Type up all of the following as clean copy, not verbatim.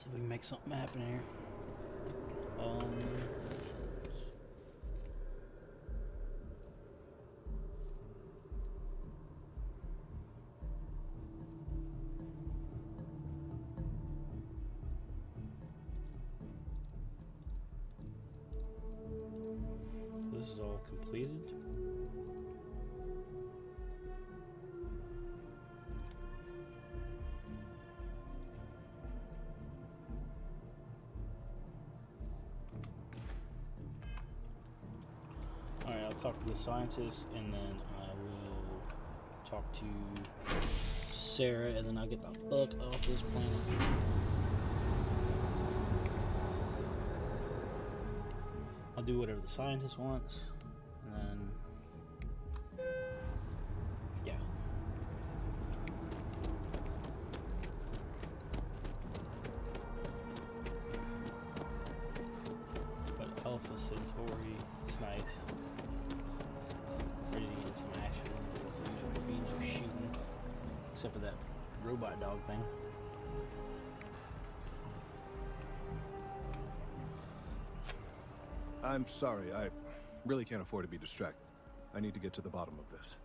if we can make something happen here. This is all completed. Alright, I'll talk to the scientist and then I will talk to Sarah and then I'll get the fuck off this planet. I'll do whatever the scientist wants and then yeah. But Alpha Centauri, it's nice. Ready to get some action. There's no shooting. Except for that robot dog thing. I'm sorry, I really can't afford to be distracted. I need to get to the bottom of this.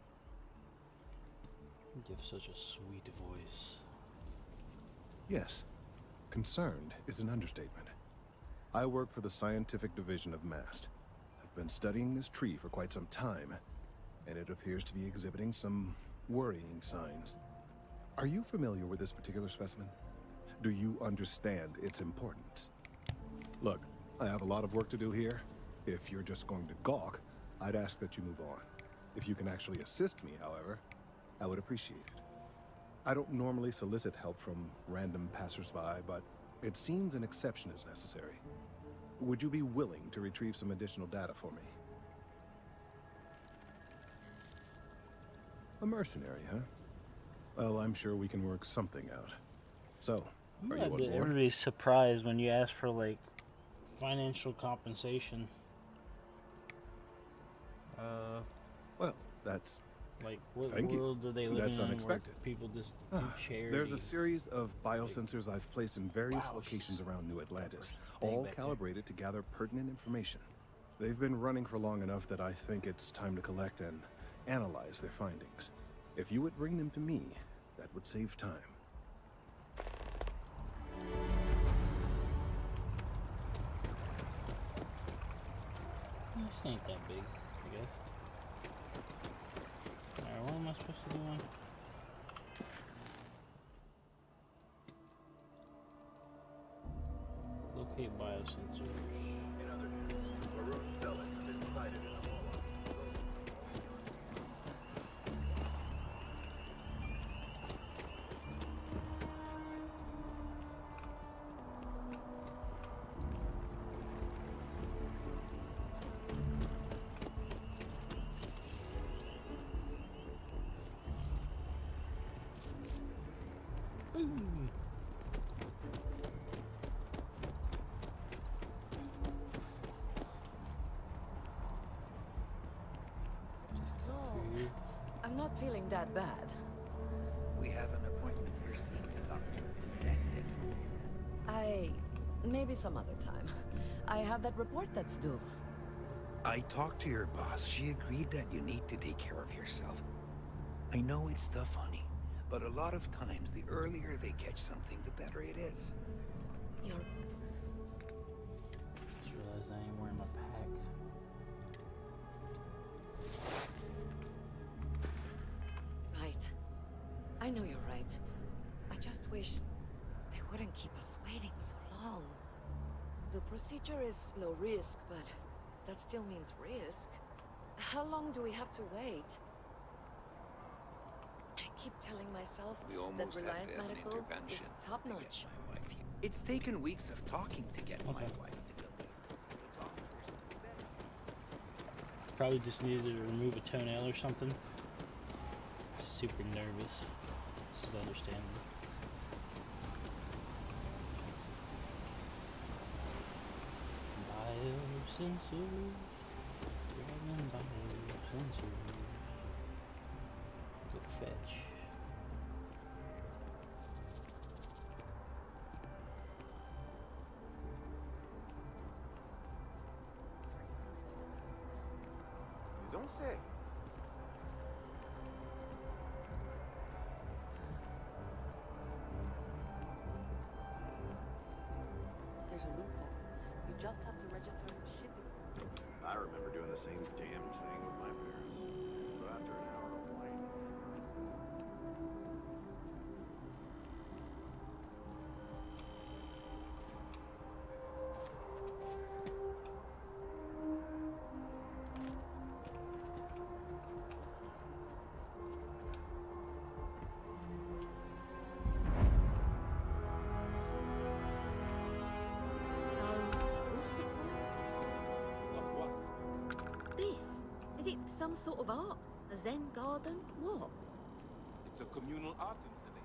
You have such a sweet voice. Yes, concerned is an understatement. I work for the scientific division of MAST. I've been studying this tree for quite some time, and it appears to be exhibiting some worrying signs. Are you familiar with this particular specimen? Do you understand its importance? Look, I have a lot of work to do here. If you're just going to gawk, I'd ask that you move on. If you can actually assist me, however, I would appreciate it. I don't normally solicit help from random passersby, but it seems an exception is necessary. Would you be willing to retrieve some additional data for me? A mercenary, huh? Well, I'm sure we can work something out. So, are you on board? Everybody's surprised when you ask for, like, financial compensation. Well, that's... Like, what Thank world do they live in? That's unexpected. Where people just do charity? There's a series of biosensors I've placed in various locations around New Atlantis, all calibrated to gather pertinent information. They've been running for long enough that I think it's time to collect and analyze their findings. If you would bring them to me, that would save time. This ain't that big, I guess. Alright, what am I supposed to do now? Locate biosensors. In other news, Maroon's cell has been sighted in a mall. I'm not feeling that bad. We have an appointment. You're seeing the doctor. That's it. Maybe some other time. I have that report that's due. I talked to your boss. She agreed that you need to take care of yourself. I know it's tough, honey, but a lot of times the earlier they catch something, the better it is. You're... Just realized I ain't wearing my pack. right. I know you're right. I just wish they wouldn't keep us waiting so long. The procedure is low risk, but that still means risk. How long do we have to wait? I keep telling myself We that almost have Reliant to have an Medical intervention is to top-notch. get my wife here. It's taken weeks of talking to get my Okay. wife to believe. The doctors do better. Probably just needed to remove a toenail or something. Super nervous. This is understandable. Biosensors. Grabbing biosensors. Go fetch. don't say. There's a loophole. You just have to register as a shipping. I remember doing the same damn thing with my parents. So after an hour of playing, So, what's the point? Of what? This? Is it some sort of art? A Zen garden? What? It's a communal art installation.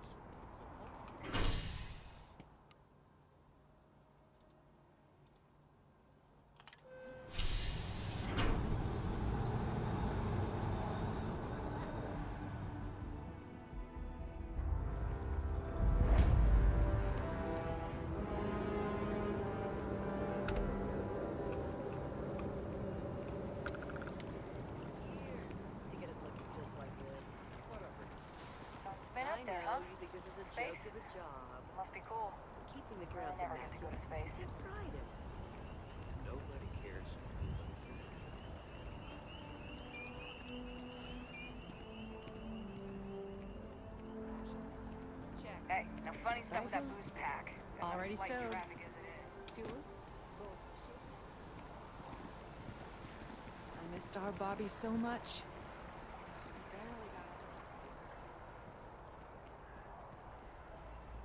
It's supposed To get it looking just like this. Something's been I up there, know, huh? you think this is a Space? joke of a job. Must be cool. Keeping the I grounds never get to go to space. Take pride in it. Nobody cares. Hey, now funny stuff with that booze pack. Got Already enough flight stowed. traffic as it is. fuel. I missed our Bobby so much.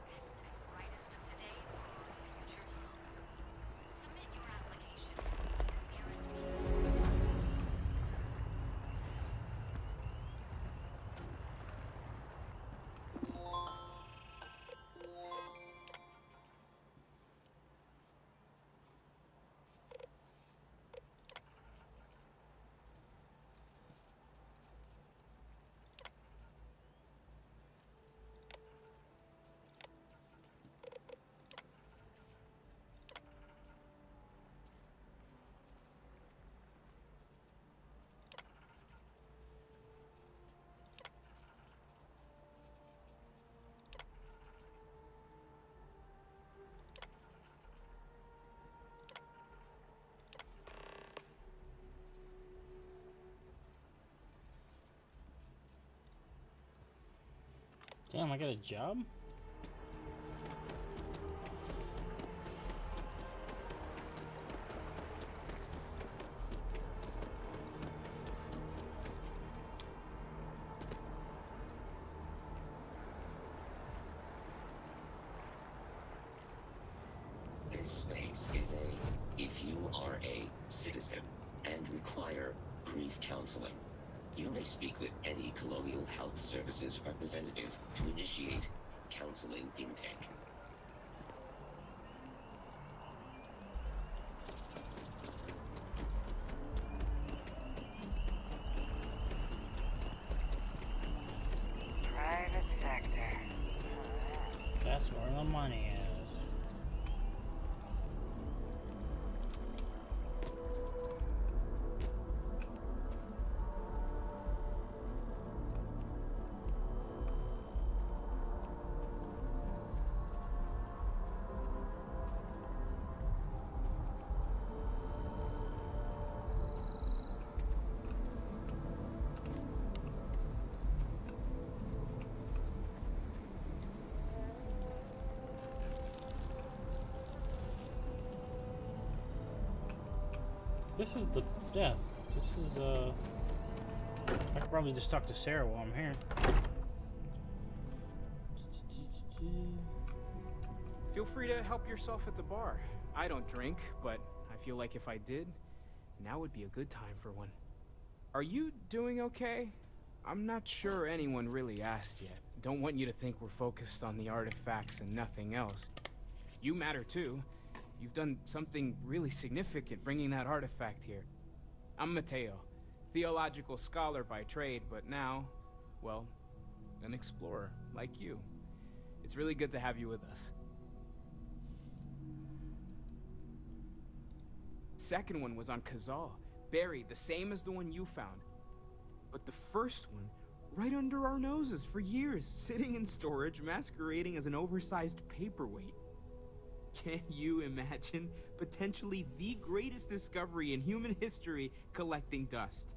Best and brightest of today for our future tomorrow. Submit your application at the nearest kiosk. Damn, I got a job? This space is if you are a citizen and require brief counseling, you may speak with any Colonial Health Services representative to initiate counseling intake. Private sector. That's where the money is. This is the, yeah, this is, I could probably just talk to Sarah while I'm here. Feel free to help yourself at the bar. I don't drink, but I feel like if I did, now would be a good time for one. Are you doing okay? I'm not sure anyone really asked yet. Don't want you to think we're focused on the artifacts and nothing else. You matter too. You've done something really significant bringing that artifact here. I'm Mateo, theological scholar by trade, but now, well, an explorer like you. It's really good to have you with us. Second one was on Kazal, buried the same as the one you found. But the first one, right under our noses for years, sitting in storage, masquerading as an oversized paperweight. Can you imagine potentially the greatest discovery in human history collecting dust?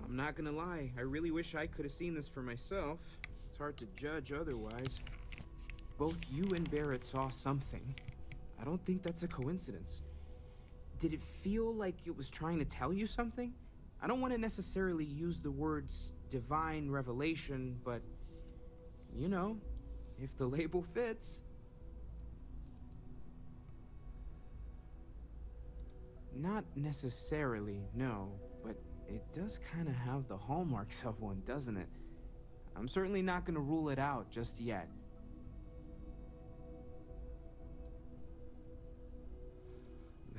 I'm not gonna lie, I really wish I could have seen this for myself. It's hard to judge otherwise. Both you and Barrett saw something. I don't think that's a coincidence. Did it feel like it was trying to tell you something? I don't want to necessarily use the words divine revelation, but, you know, if the label fits. Not necessarily, no, but it does kind of have the hallmarks of one, doesn't it? I'm certainly not going to rule it out just yet.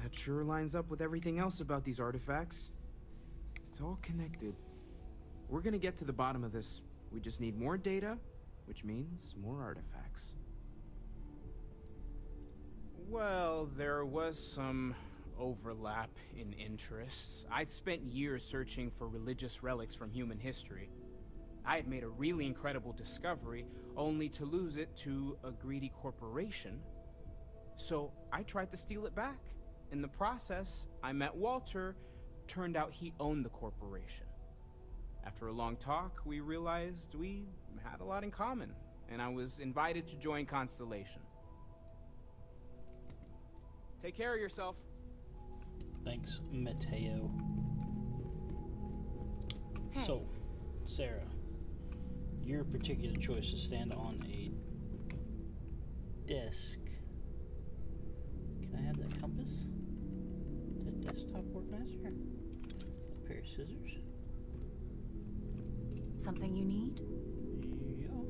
That sure lines up with everything else about these artifacts. It's all connected. We're gonna get to the bottom of this. We just need more data, which means more artifacts. Well, there was some overlap in interests. I'd spent years searching for religious relics from human history. I had made a really incredible discovery, only to lose it to a greedy corporation. So I tried to steal it back. In the process, I met Walter. Turned out he owned the corporation. After a long talk, we realized we had a lot in common, and I was invited to join Constellation. Take care of yourself. Thanks, Mateo. Hey. So, Sarah, your particular choice to stand on a desk. Can I have that compass? That desktop workmaster? A pair of scissors? Something you need? Yeah.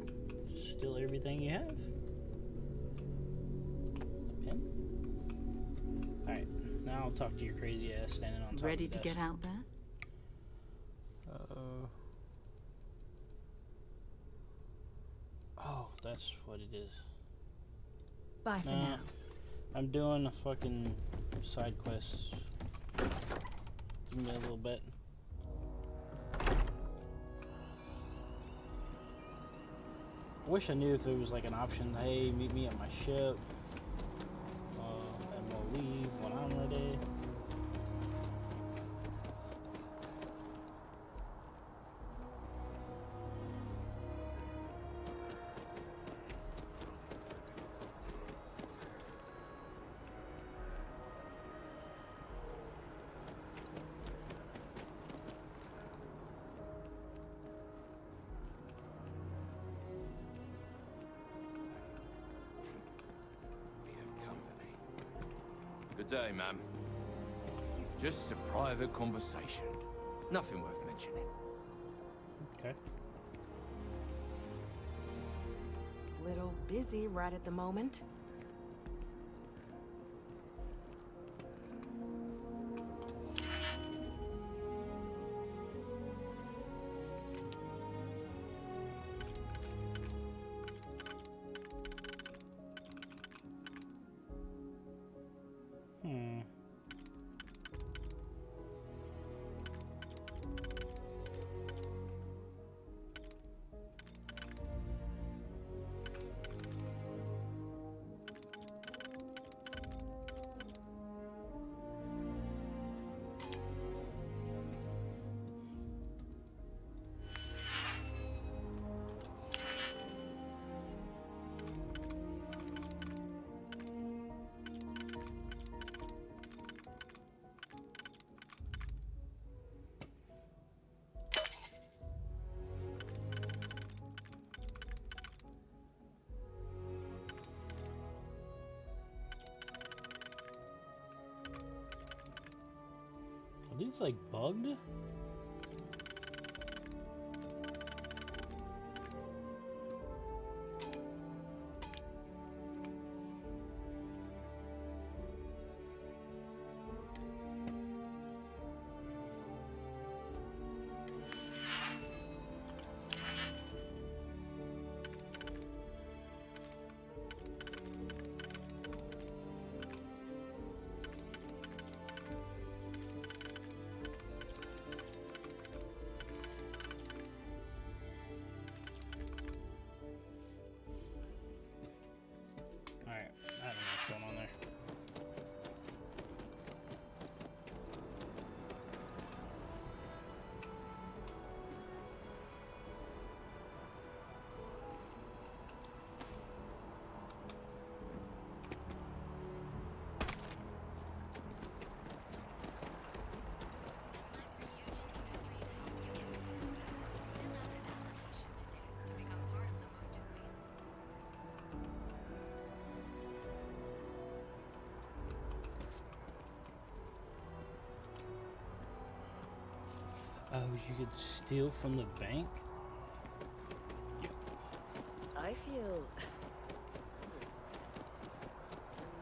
Still everything you have. A pen? Alright, now I'll talk to your crazy ass standing on top Ready of the to desk. get out there? Oh, that's what it is. Bye for now. I'm doing a fucking side quest. Give me a little bit. I wish I knew if there was like an option. Hey, meet me at my ship, and we'll leave when I'm ready. Good day, ma'am. Just a private conversation. Nothing worth mentioning. Okay. Little busy right at the moment. Are these like bugged? Oh, you could steal from the bank? I feel...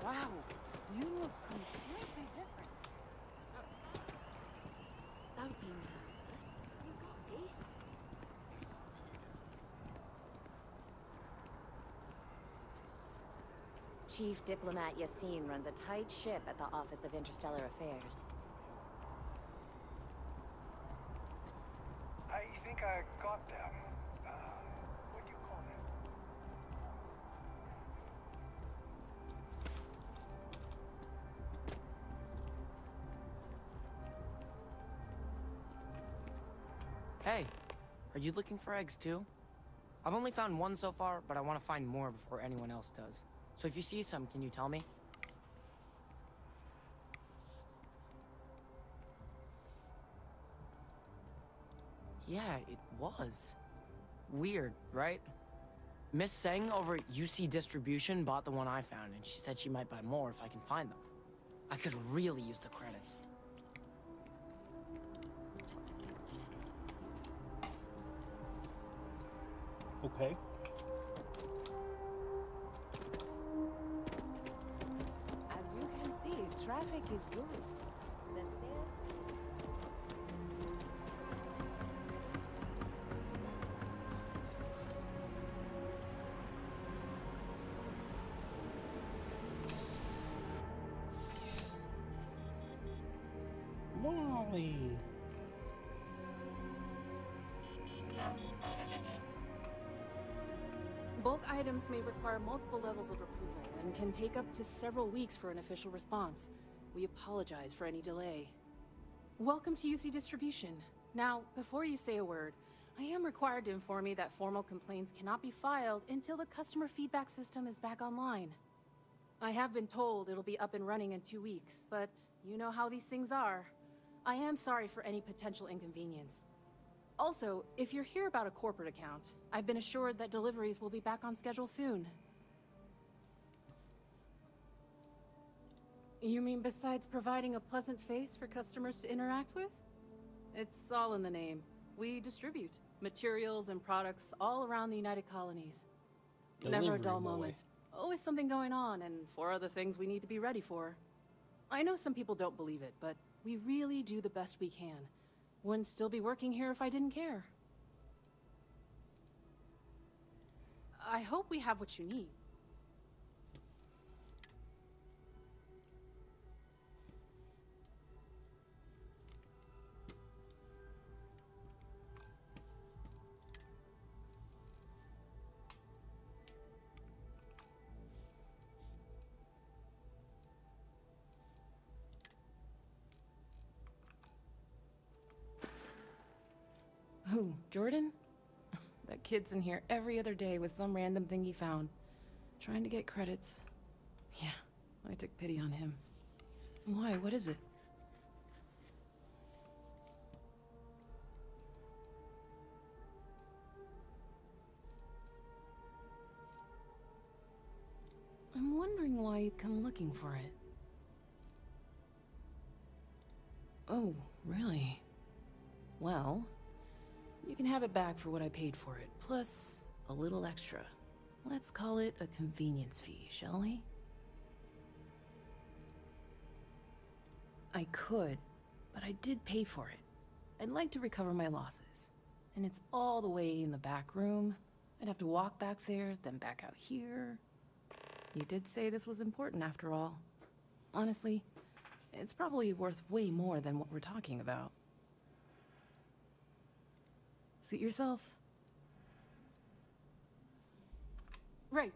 Wow, you look completely different. Don't be nervous. You got this. Chief Diplomat Yassine runs a tight ship at the Office of Interstellar Affairs. I think I got them. What do you call them? Hey, are you looking for eggs too? I've only found one so far, but I want to find more before anyone else does. So if you see some, can you tell me? Yeah, it was. Weird, right? Miss Seng over at UC Distribution bought the one I found, and she said she might buy more if I can find them. I could really use the credits. Okay. As you can see, traffic is good. The sales... Wally. Bulk items may require multiple levels of approval and can take up to several weeks for an official response. We apologize for any delay. Welcome to UC Distribution. Now, before you say a word, I am required to inform you that formal complaints cannot be filed until the customer feedback system is back online. I have been told it'll be up and running in 2 weeks, but you know how these things are. I am sorry for any potential inconvenience. Also, if you're here about a corporate account, I've been assured that deliveries will be back on schedule soon. You mean besides providing a pleasant face for customers to interact with? It's all in the name. We distribute materials and products all around the United Colonies. Never a dull moment. Always something going on, and 4 other things we need to be ready for. I know some people don't believe it, but we really do the best we can. Wouldn't still be working here if I didn't care. I hope we have what you need. Who, Jordan? That kid's in here every other day with some random thing he found. Trying to get credits. Yeah, I took pity on him. Why, what is it? I'm wondering why you'd come looking for it. Oh, really? Well, you can have it back for what I paid for it, plus a little extra. Let's call it a convenience fee, shall we? I could, but I did pay for it. I'd like to recover my losses. And it's all the way in the back room. I'd have to walk back there, then back out here. You did say this was important after all. Honestly, it's probably worth way more than what we're talking about. Suit yourself. Right.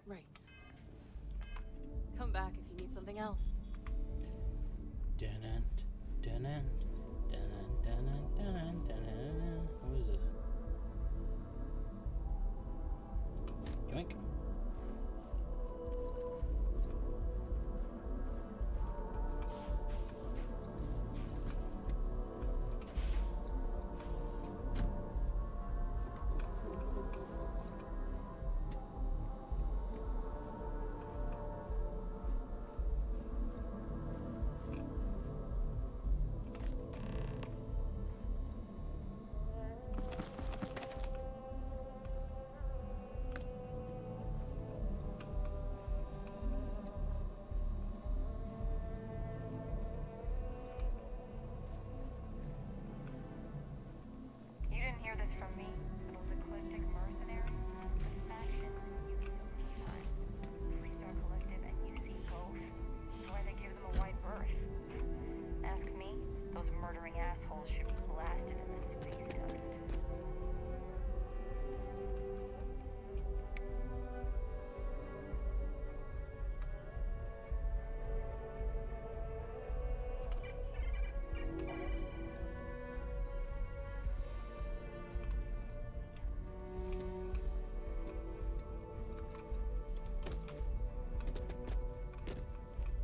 Come back if you need something else. What is this? Yoink. hear this from me? For those eclectic mercenaries? The factions use those times. Freestar Collective and UC both. That's why they give them a wide berth. Ask me, those murdering assholes should be blasted in the space dust.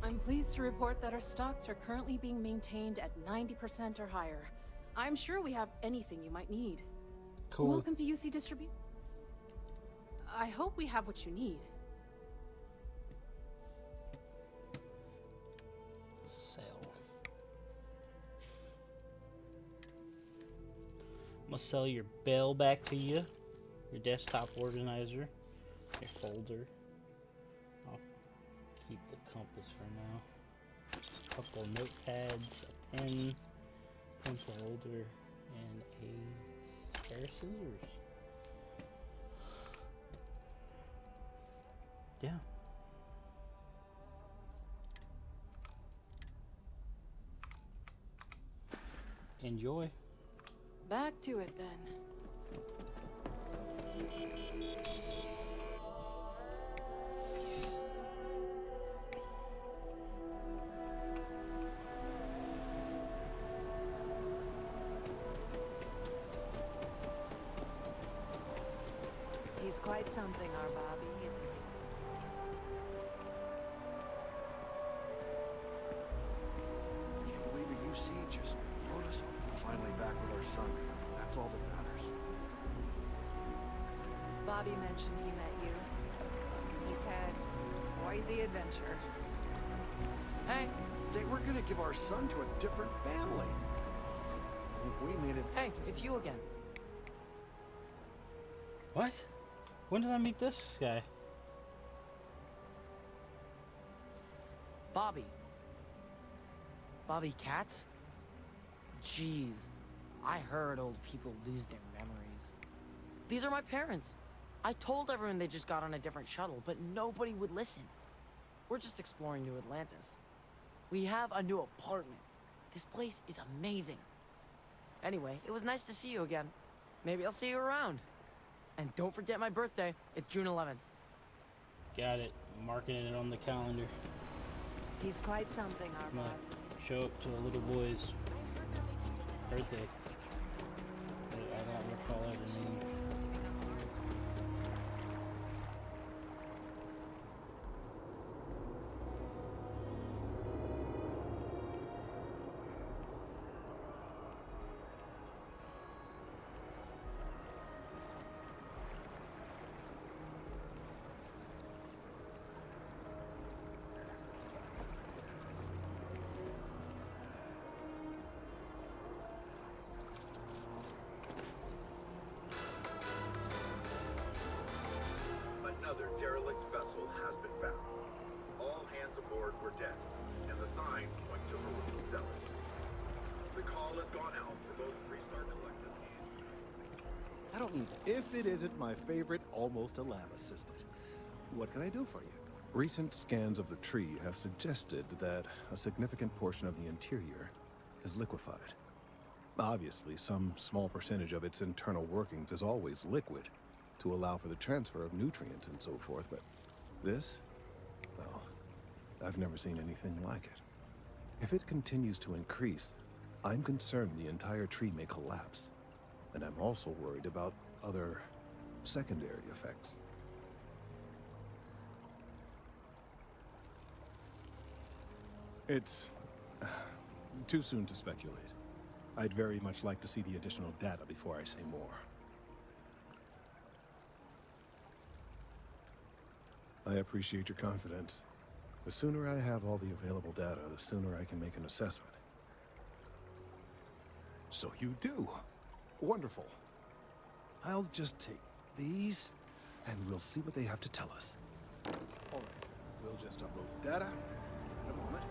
I'm pleased to report that our stocks are currently being maintained at 90% or higher. I'm sure we have anything you might need. Cool. Welcome to UC Distribute. I hope we have what you need. Sell. I'm gonna sell your bell back to you, your desktop organizer, your folder. I'll keep the compass for now. A couple of notepads, a pen, pencil holder, and a pair of scissors. Yeah. Enjoy. Back to it then. He's quite something, our Bobby, isn't he? Can you believe the UC just wrote us home? Finally back with our son. That's all that matters. Bobby mentioned he met you. He said, quite the adventure. Hey! They were gonna give our son to a different family. We made it. Hey, it's you again. What? When did I meet this guy? Bobby. Bobby Katz? Jeez. I heard old people lose their memories. These are my parents. I told everyone they just got on a different shuttle, but nobody would listen. We're just exploring New Atlantis. We have a new apartment. This place is amazing. Anyway, it was nice to see you again. Maybe I'll see you around. And don't forget my birthday. It's June 11th. Got it. Marking it on the calendar. He's quite something, our Bobby. Show up to the little boy's birthday. I don't recall ever meeting. Another derelict vessel has been found. All hands aboard were dead, and the signs point to Ruin's Stellar. The call has gone out for both Freestar Collective and... I don't need if it isn't my favorite almost a lab assistant. What can I do for you? Recent scans of the tree have suggested that a significant portion of the interior is liquefied. Obviously, some small percentage of its internal workings is always liquid, to allow for the transfer of nutrients and so forth, but this, well, I've never seen anything like it. If it continues to increase, I'm concerned the entire tree may collapse, and I'm also worried about other secondary effects. It's too soon to speculate. I'd very much like to see the additional data before I say more. I appreciate your confidence. The sooner I have all the available data, the sooner I can make an assessment. So you do? Wonderful. I'll just take these, and we'll see what they have to tell us. All right, we'll just upload the data. Give it a moment.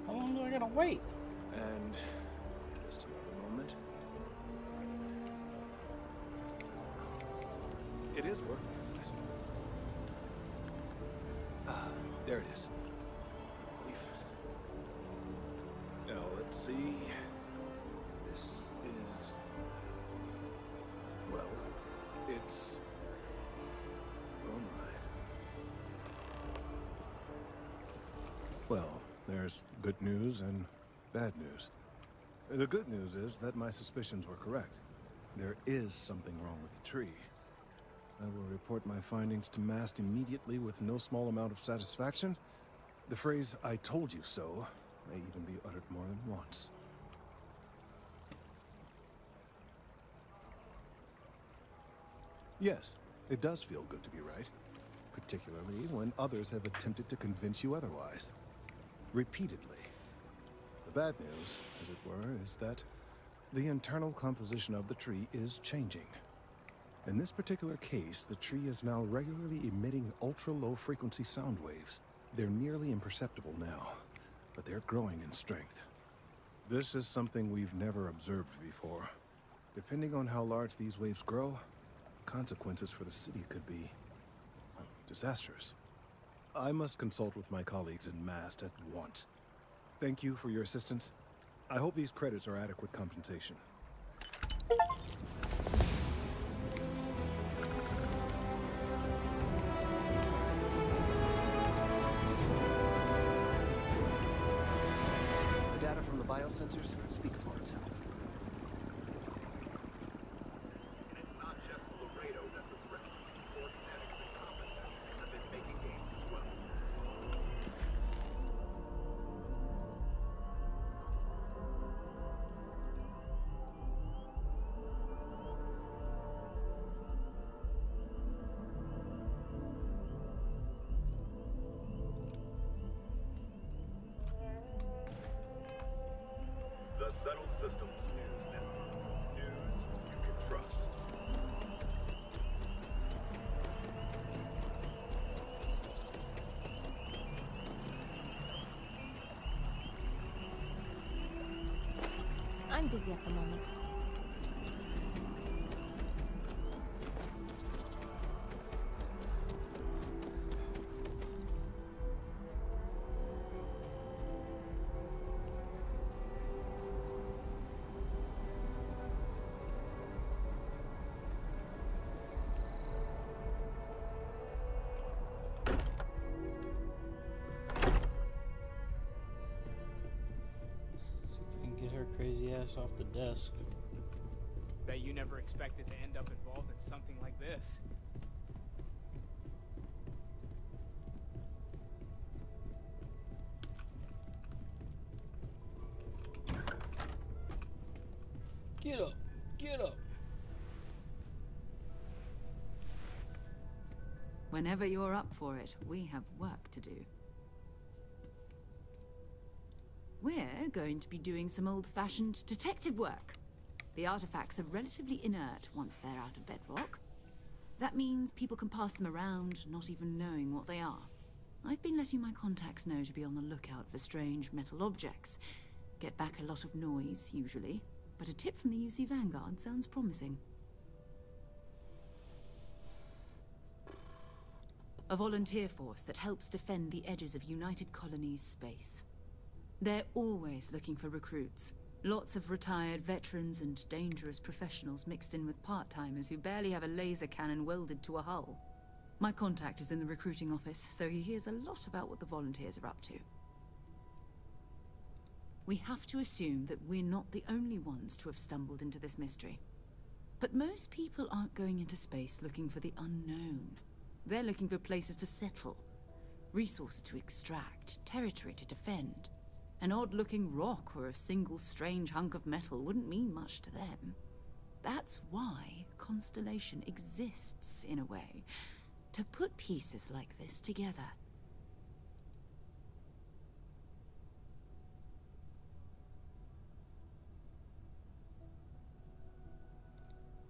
How long do I gotta wait? And with it. Ah, there it is. Leaf. Now, let's see. This is... well, it's... oh my. Well, there's good news and bad news. The good news is that my suspicions were correct. There is something wrong with the tree. I will report my findings to Mast immediately with no small amount of satisfaction. The phrase, "I told you so," may even be uttered more than once. Yes, it does feel good to be right. Particularly when others have attempted to convince you otherwise. Repeatedly. The bad news, as it were, is that the internal composition of the tree is changing. In this particular case, the tree is now regularly emitting ultra-low frequency sound waves. They're nearly imperceptible now, but they're growing in strength. This is something we've never observed before. Depending on how large these waves grow, consequences for the city could be disastrous. I must consult with my colleagues in Mast at once. Thank you for your assistance. I hope these credits are adequate compensation. The data from the biosensors speaks for itself. And it's not just Laredo that's a threat. Organics and Common have been making gains as well. The Settled Systems News Network. News you can trust. I'm busy at the moment. See if we can get her crazy ass off the desk. Bet you never expected to end up involved in something like this. Get up! Get up! Whenever you're up for it, we have work to do. We're going to be doing some old-fashioned detective work. The artifacts are relatively inert once they're out of bedrock. That means people can pass them around, not even knowing what they are. I've been letting my contacts know to be on the lookout for strange metal objects. Get back a lot of noise, usually, but a tip from the UC Vanguard sounds promising. A volunteer force that helps defend the edges of United Colonies space. They're always looking for recruits. Lots of retired veterans and dangerous professionals mixed in with part-timers who barely have a laser cannon welded to a hull. My contact is in the recruiting office, so he hears a lot about what the volunteers are up to. We have to assume that we're not the only ones to have stumbled into this mystery. But most people aren't going into space looking for the unknown. They're looking for places to settle, resources to extract, territory to defend. An odd-looking rock or a single strange hunk of metal wouldn't mean much to them. That's why Constellation exists, in a way, to put pieces like this together.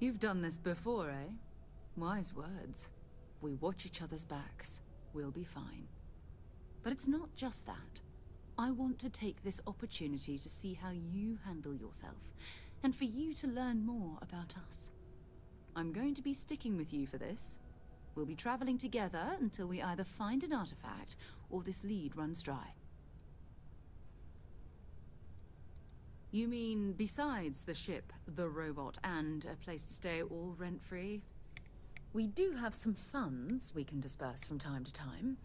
You've done this before, eh? Wise words. We watch each other's backs, we'll be fine. But it's not just that. I want to take this opportunity to see how you handle yourself, and for you to learn more about us. I'm going to be sticking with you for this. We'll be traveling together until we either find an artifact or this lead runs dry. You mean besides the ship, the robot, and a place to stay all rent-free? We do have some funds we can disperse from time to time.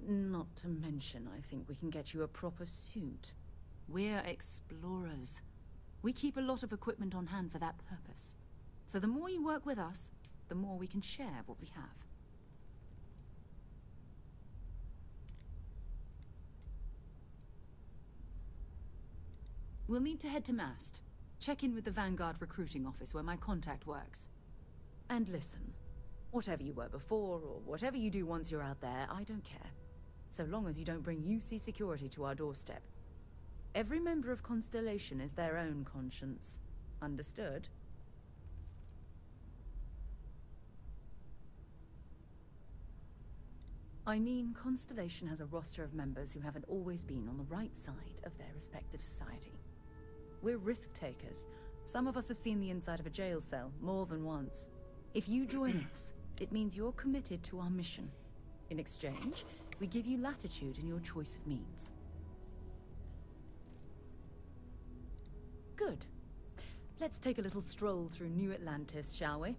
Not to mention, I think we can get you a proper suit. We're explorers. We keep a lot of equipment on hand for that purpose. So the more you work with us, the more we can share what we have. We'll need to head to Mast. Check in with the Vanguard recruiting office where my contact works. And listen, whatever you were before, or whatever you do once you're out there, I don't care. So long as you don't bring UC security to our doorstep. Every member of Constellation is their own conscience. Understood? I mean, Constellation has a roster of members who haven't always been on the right side of their respective society. We're risk takers. Some of us have seen the inside of a jail cell more than once. If you join us, it means you're committed to our mission. In exchange, we give you latitude in your choice of means. Good. Let's take a little stroll through New Atlantis, shall we?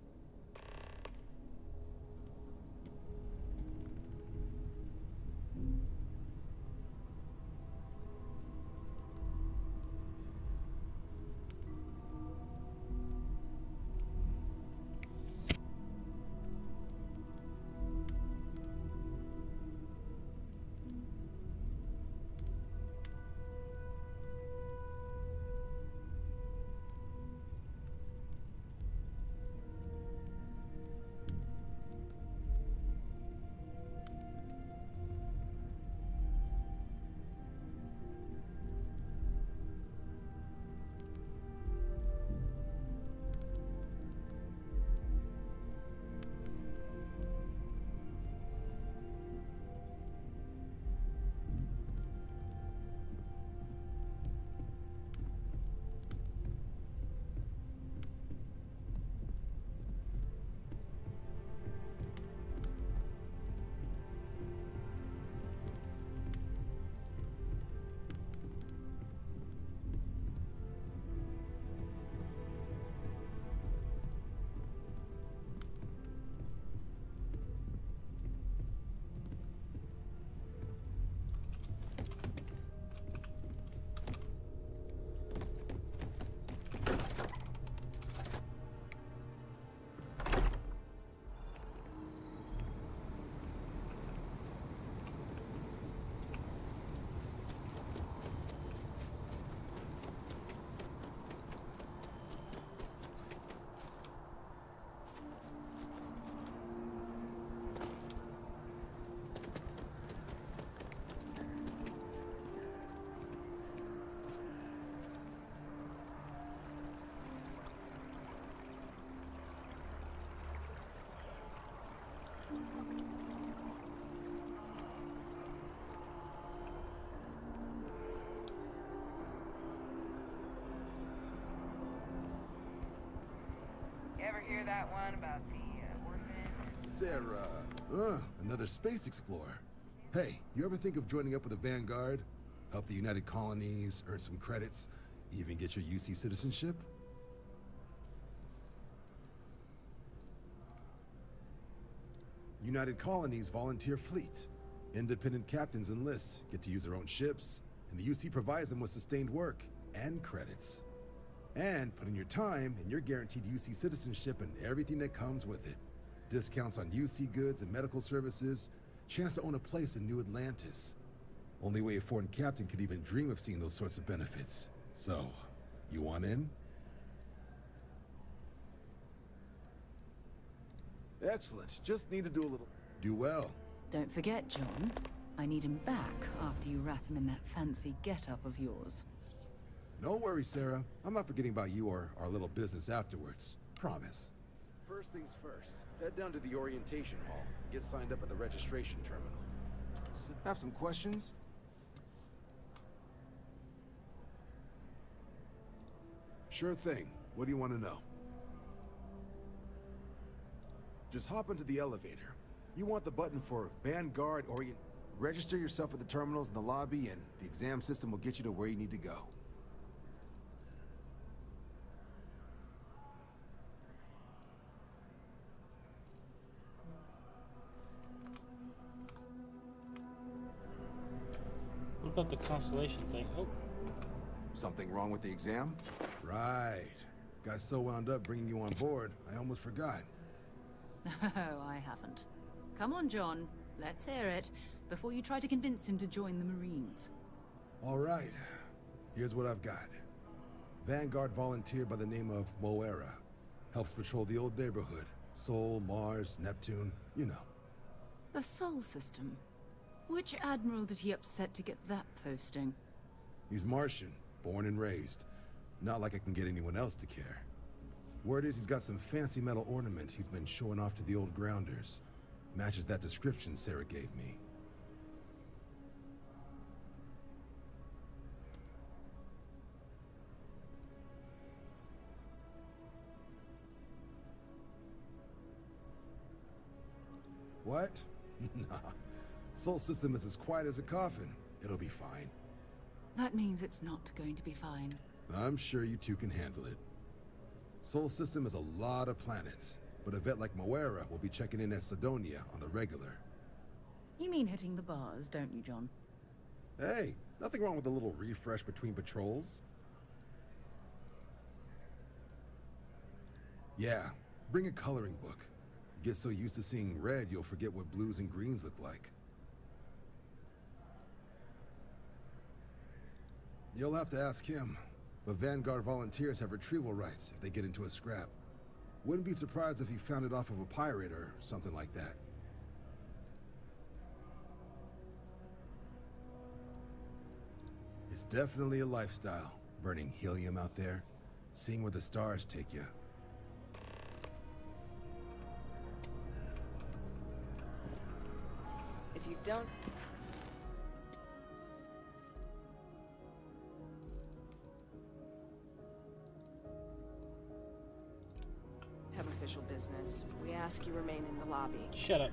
You ever hear that one about the orphan? Sarah. Another space explorer. Hey, you ever think of joining up with the Vanguard? Help the United Colonies, earn some credits, even get your UC citizenship? United Colonies volunteer fleet. Independent captains enlist, get to use their own ships, and the UC provides them with sustained work and credits. And put in your time, and you're guaranteed UC citizenship and everything that comes with it. Discounts on UC goods and medical services, chance to own a place in New Atlantis. Only way a foreign captain could even dream of seeing those sorts of benefits. So, you want in? Excellent. Just need to do a little... Do well. Don't forget, John. I need him back after you wrap him in that fancy get-up of yours. No worries, Sarah. I'm not forgetting about you or our little business afterwards. Promise. First things first. Head down to the orientation hall. Get signed up at the registration terminal. So, have some questions? Sure thing. What do you want to know? Just hop into the elevator. You want the button for Vanguard Orient. Register yourself at the terminals in the lobby, and the exam system will get you to where you need to go. What about the constellation thing? Oh. Something wrong with the exam? Right. Got so wound up bringing you on board, I almost forgot. Oh, I haven't. Come on, John. Let's hear it, before you try to convince him to join the Marines. All right. Here's what I've got. Vanguard volunteer by the name of Moira. Helps patrol the old neighborhood. Sol, Mars, Neptune, you know. The Sol system. Which admiral did he upset to get that posting? He's Martian, born and raised. Not like I can get anyone else to care. Word is he's got some fancy metal ornament he's been showing off to the old grounders. Matches that description Sarah gave me. What? Nah. Sol system is as quiet as a coffin. It'll be fine. That means it's not going to be fine. I'm sure you two can handle it. Sol system is a lot of planets, but a vet like Moira will be checking in at Sidonia on the regular. You mean hitting the bars, don't you, John? Hey, nothing wrong with a little refresh between patrols. Yeah, bring a coloring book. You get so used to seeing red, you'll forget what blues and greens look like. You'll have to ask him, but Vanguard volunteers have retrieval rights if they get into a scrap. Wouldn't be surprised if he found it off of a pirate or something like that. It's definitely a lifestyle, burning helium out there, seeing where the stars take you. If you don't... have official business, we ask you remain in the lobby. Shut up.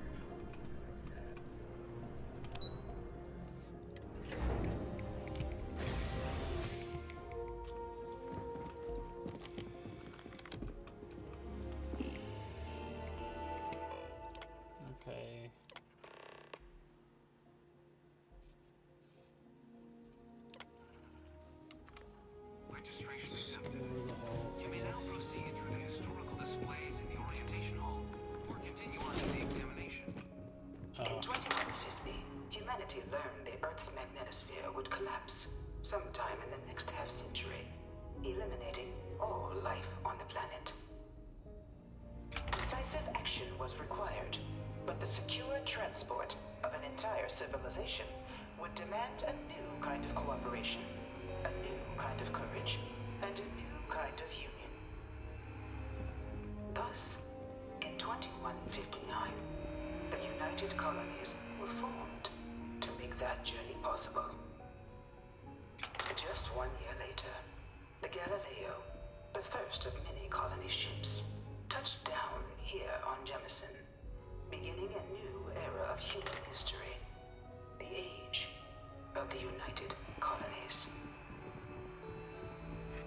Okay. Registration accepted. You may now proceed through the historical displays in the orientation hall, or continue on to the examination. In 2150, humanity learned the Earth's magnetosphere would collapse sometime in the next half-century, eliminating all life on the planet. Decisive action was required, but the secure transport of an entire civilization would demand a new kind of cooperation, a new kind of courage, and a new kind of union. Thus, in 2159, the United Colonies were formed to make that journey possible. Just 1 year later, the Galileo, the first of many colony ships, touched down here on Jemison, beginning a new era of human history, the age of the United Colonies.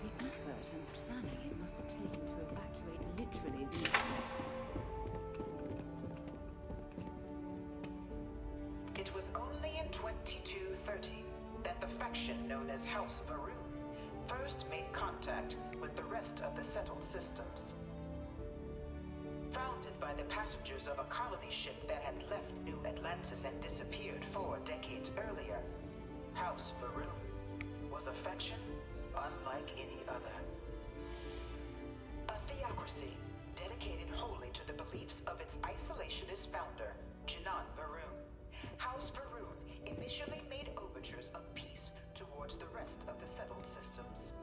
The effort and planning it must have taken to evacuate literally the... It was only in 2230 that the faction known as House Varun first made contact with the rest of the settled systems. Founded by the passengers of a colony ship that had left New Atlantis and disappeared 4 decades earlier, House Varun was a faction unlike any other. A theocracy dedicated wholly to the beliefs of its isolationist founder, Jinan Varun. House Varun initially made overtures of peace towards the rest of the settled systems.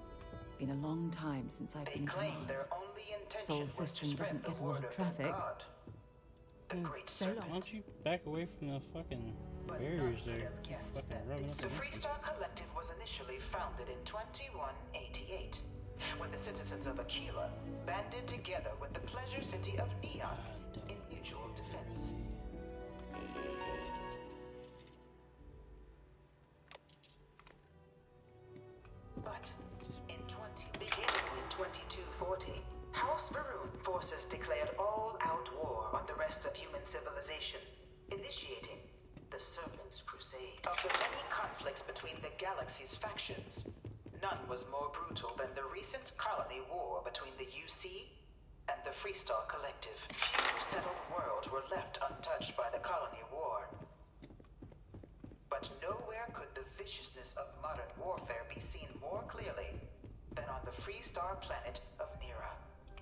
Been a long time since I've been to Mars. Sol system doesn't get a lot of traffic. So why don't you back away from the fucking barriers there? Fucking rubbing up The Freestar Collective was initially founded in 2188, when the citizens of banded together with the pleasure city of Neon in mutual defense. But beginning in 2240, House Varun forces declared all-out war on the rest of human civilization, initiating the Serpent's Crusade. Of the many conflicts between the galaxy's factions, none was more brutal than the recent colony war between the UC and the Freestar Collective. Few settled worlds were left untouched by the colony war. But nowhere could the viciousness of modern warfare be seen more clearly than on the Freestar planet of Nera.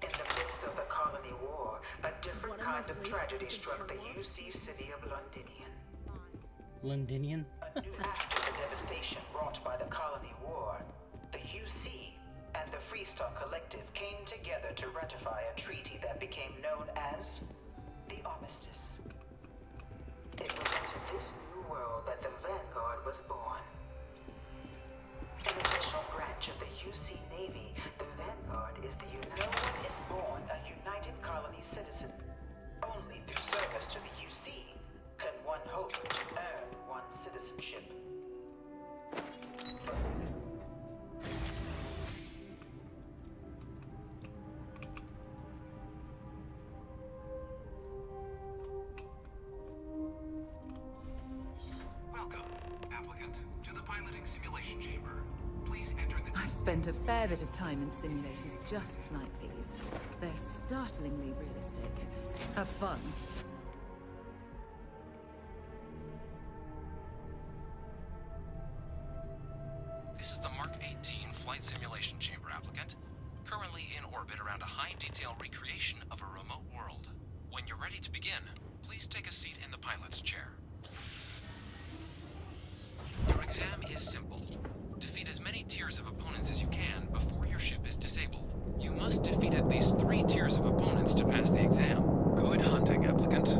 In the midst of the colony war, a different kind of tragedy struck the UC city of Londinian. Londinian? After the devastation wrought by the colony war, the UC and the Freestar Collective came together to ratify a treaty that became known as the Armistice. It was into this new world that the Vanguard was born. An official branch of the UC Navy, the Vanguard is the No one is born a United Colony citizen. Only through service to the UC can one hope to earn one's citizenship. Welcome, applicant, to the piloting simulation chamber. Please enter the... I've spent a fair bit of time in simulators just like these. They're startlingly realistic. Have fun. This is the Mark 18 flight simulation chamber, applicant. Currently in orbit around a high-detail recreation of a remote world. When you're ready to begin, please take a seat in the pilot's chair. Your exam is simple. Defeat as many tiers of opponents as you can before your ship is disabled. You must defeat at least 3 tiers of opponents to pass the exam. Good hunting, applicant.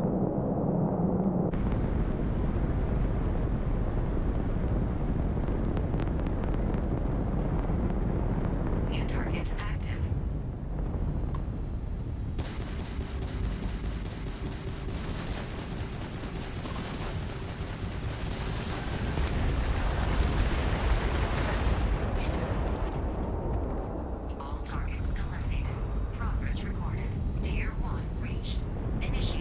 New targets active. All targets eliminated. Progress recorded. Tier 1 reached. Initiate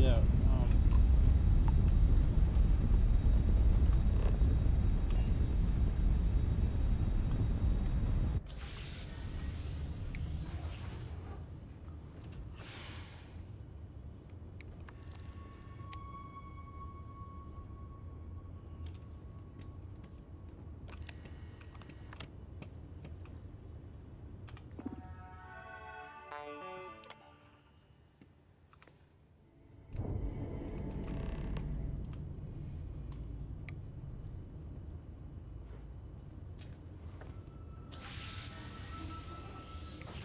out.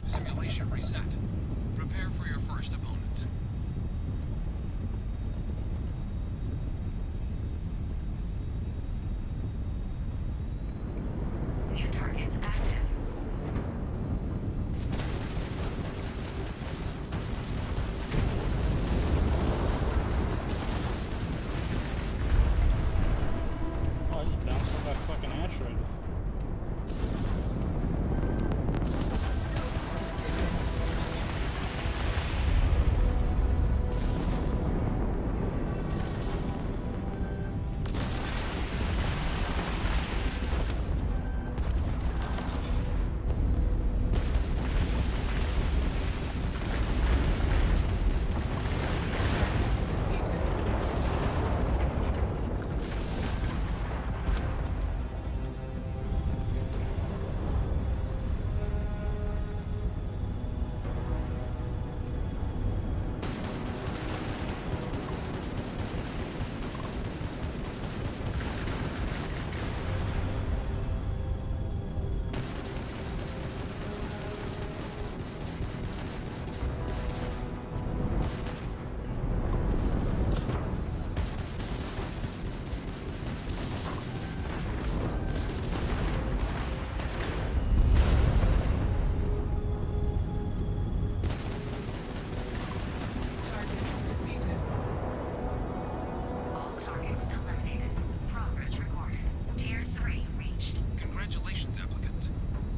Simulation reset. Prepare for your first opponent. New targets active. Oh, I just bounced off that fucking asteroid. All targets eliminated. Progress recorded. Tier 3 reached. Congratulations, applicant.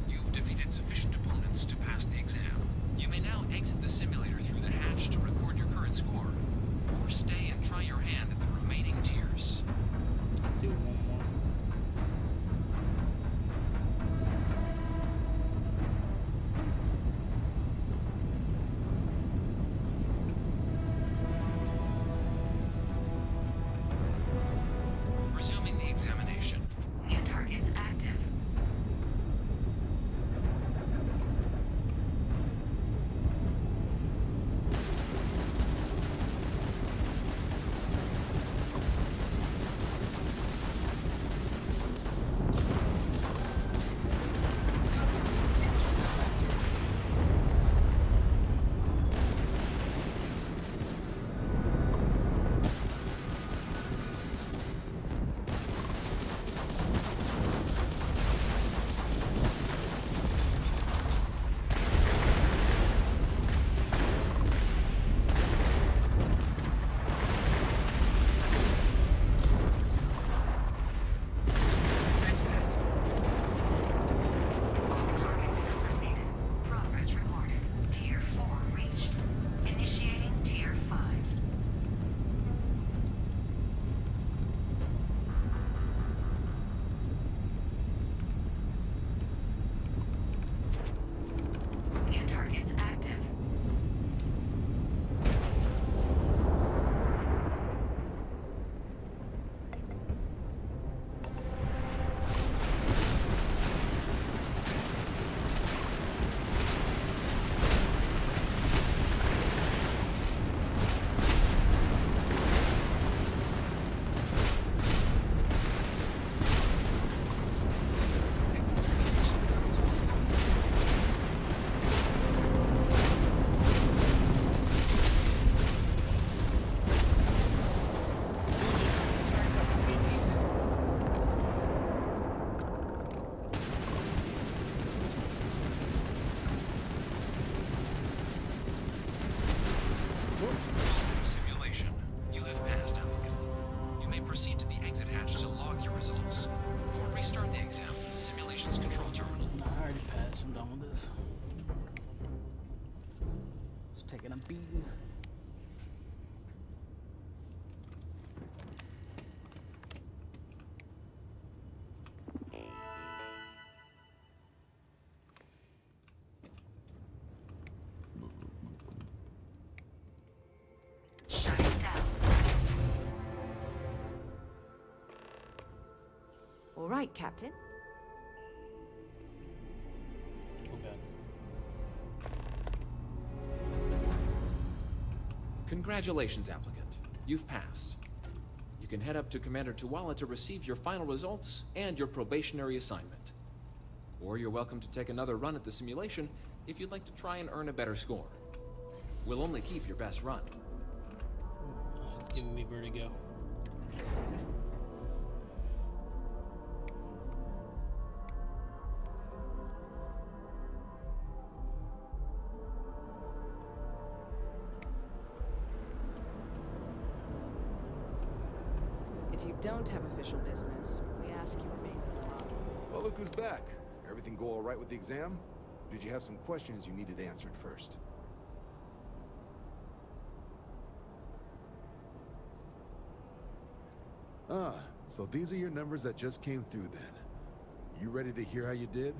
You've defeated sufficient opponents to pass the exam. You may now exit the simulator through the hatch to record your current score, or stay and try your hand at the remaining tiers. Do one more. Resuming the examination. New targets active. All targets eliminated. Progress recorded. Tier 4 reached. Initiating Tier 5. New targets active. Simulation. You have passed, applicant. You may proceed to the exit hatch to log your results, or restart the exam from the simulation's control terminal. Nah, I already passed. I'm done with this. It's taking a beating. Right, Captain. Okay. Congratulations, applicant. You've passed. You can head up to Commander Tuwala to receive your final results and your probationary assignment. Or you're welcome to take another run at the simulation if you'd like to try and earn a better score. We'll only keep your best run. It's giving me vertigo. If you don't have official business, we ask you remain in the lobby. Well, look who's back. Everything go all right with the exam? Did you have some questions you needed answered first? Ah, so these are your numbers that just came through then. You ready to hear how you did?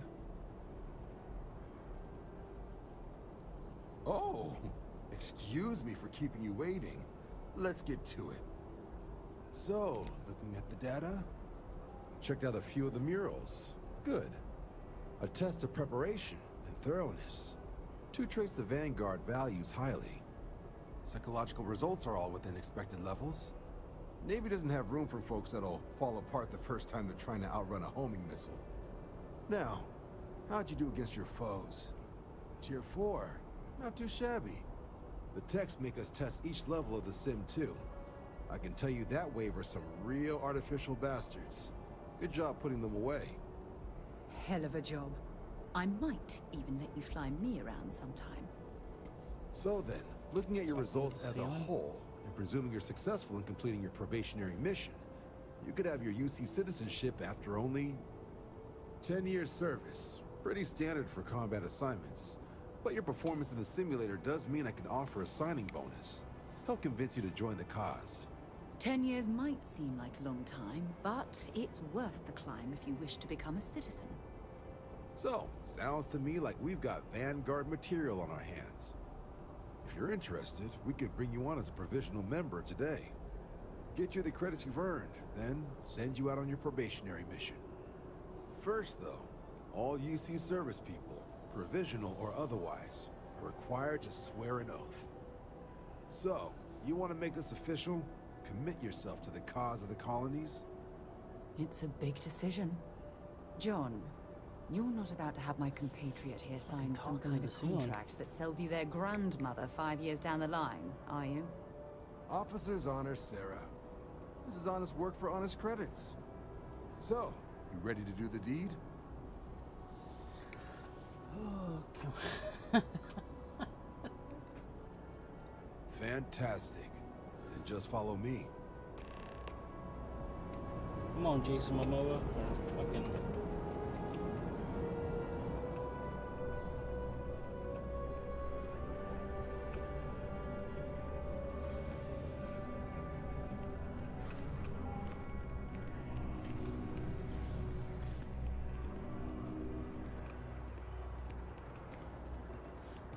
Oh, excuse me for keeping you waiting. Let's get to it. So, looking at the data, checked out a few of the murals. Good. A test of preparation and thoroughness. Two traits the Vanguard values highly. Psychological results are all within expected levels. Navy doesn't have room for folks that'll fall apart the first time they're trying to outrun a homing missile. Now, how'd you do against your foes? Tier 4. Not too shabby. The techs make us test each level of the sim too. I can tell you that wave are some real artificial bastards. Good job putting them away. Hell of a job. I might even let you fly me around sometime. So then, looking at your results as a whole, and presuming you're successful in completing your probationary mission, you could have your UC citizenship after only 10 years service. Pretty standard for combat assignments. But your performance in the simulator does mean I can offer a signing bonus. Help convince you to join the cause. 10 years might seem like a long time, but it's worth the climb if you wish to become a citizen. So, sounds to me like we've got Vanguard material on our hands. If you're interested, we could bring you on as a provisional member today. Get you the credits you've earned, then send you out on your probationary mission. First though, all UC service people, provisional or otherwise, are required to swear an oath. So, you want to make this official? Commit yourself to the cause of the colonies? It's a big decision. John, you're not about to have my compatriot here sign some kind of contract that sells you their grandmother 5 years down the line, are you? Officer's honor, Sarah. This is honest work for honest credits. So, you ready to do the deed? Oh, come Fantastic. Then just follow me. Come on, Jason Momoa. Fucking.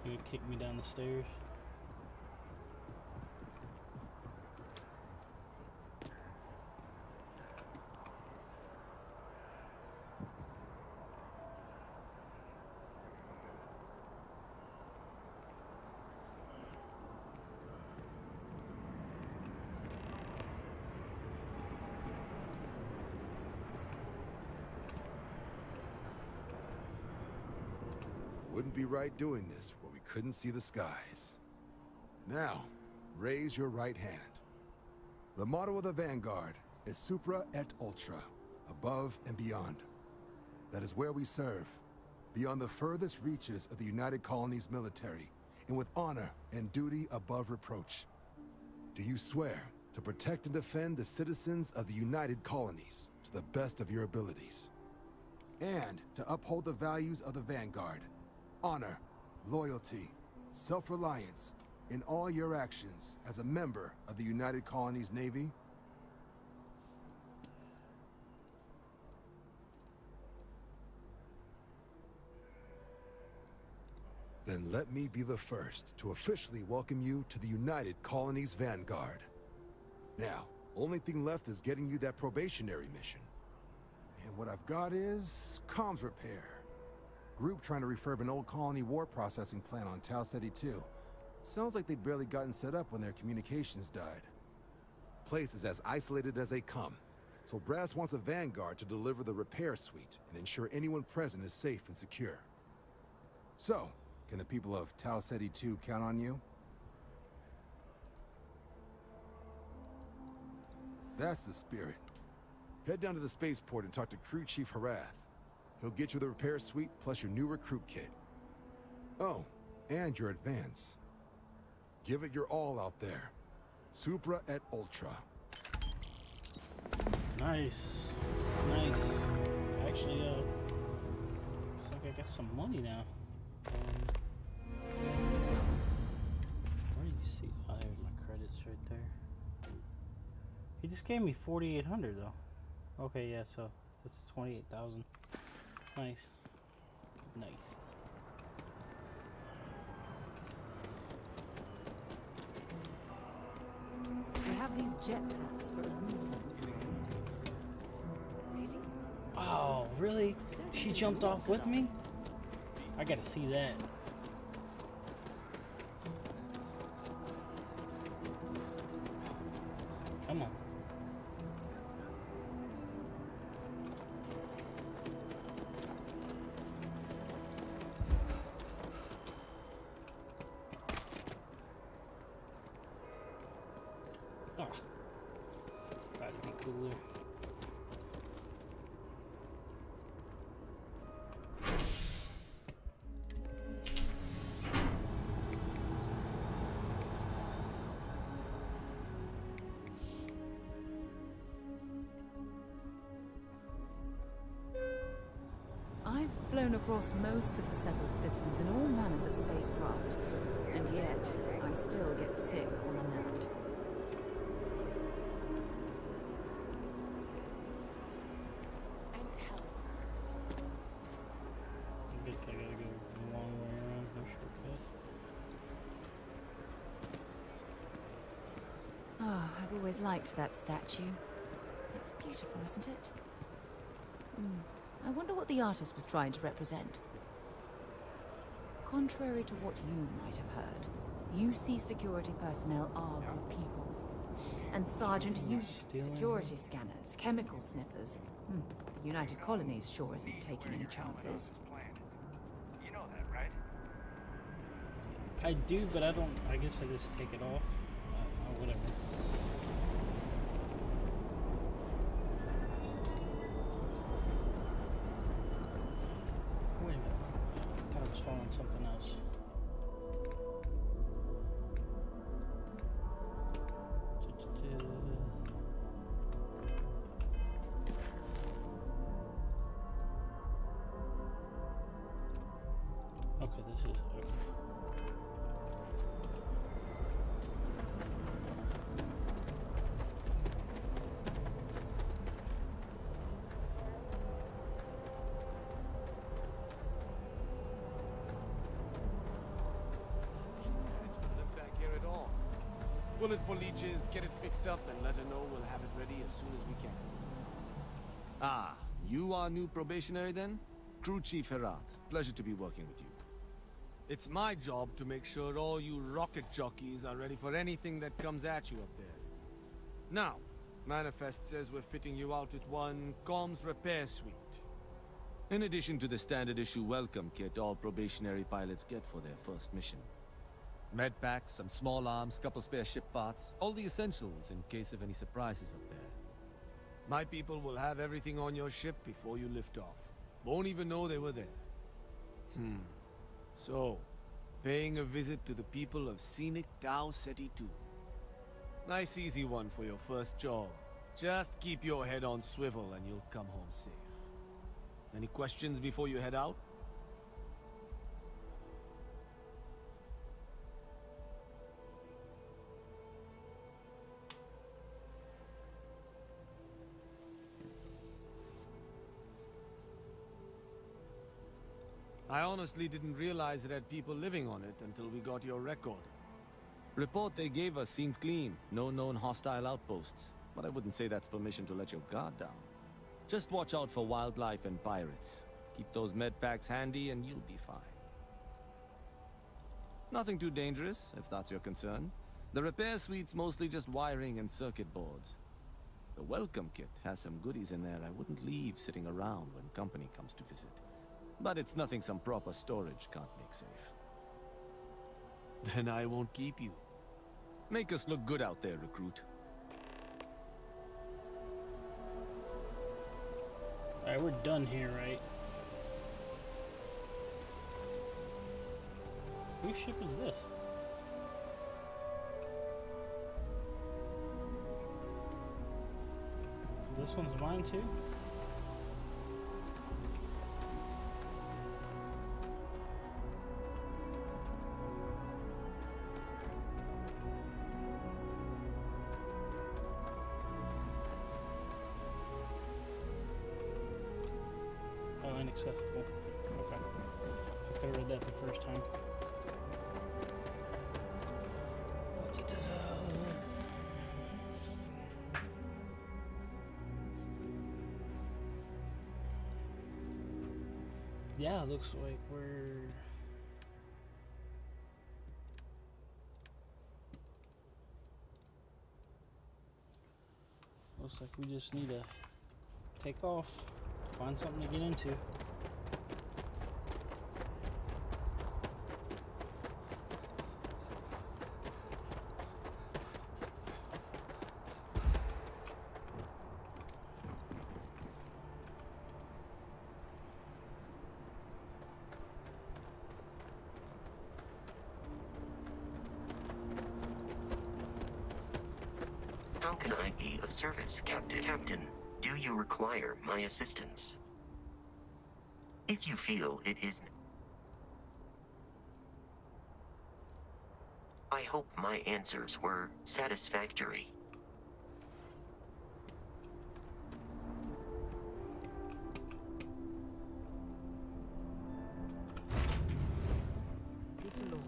You gonna kick me down the stairs? Wouldn't be right doing this where we couldn't see the skies. Now, raise your right hand. The motto of the Vanguard is Supra et Ultra, above and beyond. That is where we serve, beyond the furthest reaches of the United Colonies military, and with honor and duty above reproach. Do you swear to protect and defend the citizens of the United Colonies to the best of your abilities? And to uphold the values of the Vanguard, honor, loyalty, self-reliance in all your actions as a member of the United Colonies Navy? Then let me be the first to officially welcome you to the United Colonies Vanguard. Now, only thing left is getting you that probationary mission. And what I've got is comms repair. Group trying to refurb an old colony war processing plant on Tau Ceti 2. Sounds like they'd barely gotten set up when their communications died. Place is as isolated as they come, so Brass wants a vanguard to deliver the repair suite and ensure anyone present is safe and secure. So, can the people of Tau Ceti 2 count on you? That's the spirit. Head down to the spaceport and talk to Crew Chief Harath. He'll get you the repair suite plus your new recruit kit. Oh, and your advance. Give it your all out there. Supra et Ultra. Nice. Nice. Actually, looks like I got some money now. Where do you see? Oh, there's my credits right there. He just gave me 4,800 though. Okay, yeah, so that's 28,000. Nice. Nice. We have these jetpacks for a reason. Oh, really? She jumped off with me? I gotta see that. Come on. Oh. Try to be cooler. I've flown across most of the settled systems in all manners of spacecraft, and yet I still get sick on the land. I guess I gotta go a long way around no shortcut. Ah, I've always liked that statue. It's beautiful, isn't it? I wonder what the artist was trying to represent. Contrary to what you might have heard, UC security personnel are good people. And Sergeant, you security scanners, chemical sniffers. The United Colonies sure isn't taking any chances. You know that, right? I do, but I don't. I guess I just take it off. Whatever. Wait a minute. I thought I was following something else. Okay, this is okay. Live back here at all. Bullet for leeches, get it fixed up, and let her know we'll have it ready as soon as we can. Ah, you are new probationary then? Crew Chief Herath, pleasure to be working with you. It's my job to make sure all you rocket jockeys are ready for anything that comes at you up there. Now, Manifest says we're fitting you out with one comms repair suite. In addition to the standard issue welcome kit all probationary pilots get for their first mission. Medpacks, some small arms, couple spare ship parts, all the essentials in case of any surprises up there. My people will have everything on your ship before you lift off. Won't even know they were there. So, paying a visit to the people of scenic Tau Ceti 2. Nice easy one for your first job. Just keep your head on swivel and you'll come home safe. Any questions before you head out? I honestly didn't realize it had people living on it until we got your record. Report they gave us seemed clean. No known hostile outposts. But I wouldn't say that's permission to let your guard down. Just watch out for wildlife and pirates. Keep those med packs handy and you'll be fine. Nothing too dangerous, if that's your concern. The repair suite's mostly just wiring and circuit boards. The welcome kit has some goodies in there I wouldn't leave sitting around when company comes to visit. But it's nothing some proper storage can't make safe. Then I won't keep you. Make us look good out there, recruit. Alright, we're done here, right? Whose ship is this? This one's mine too? Oh, inaccessible. Okay. I could have read that the first time. Yeah, looks like we're... Looks like we just need to take off, find something to get into. How can I be of service, Captain? Captain, do you require my assistance? If you feel it is... I hope my answers were satisfactory. Dislodge.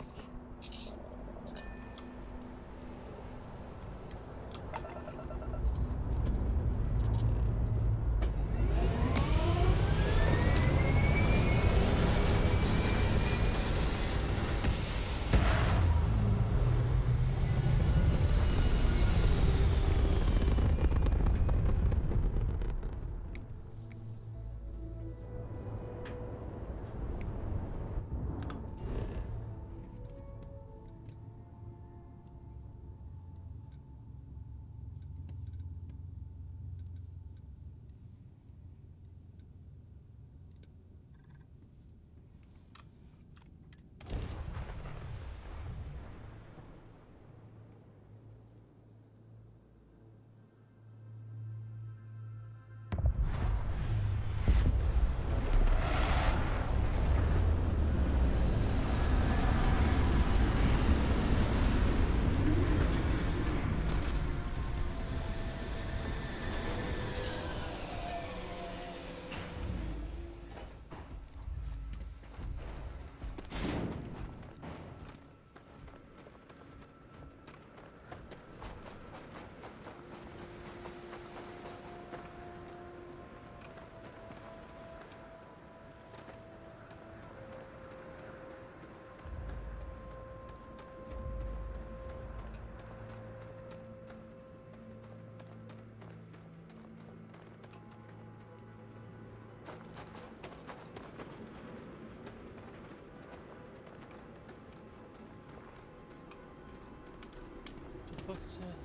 What the fuck is that?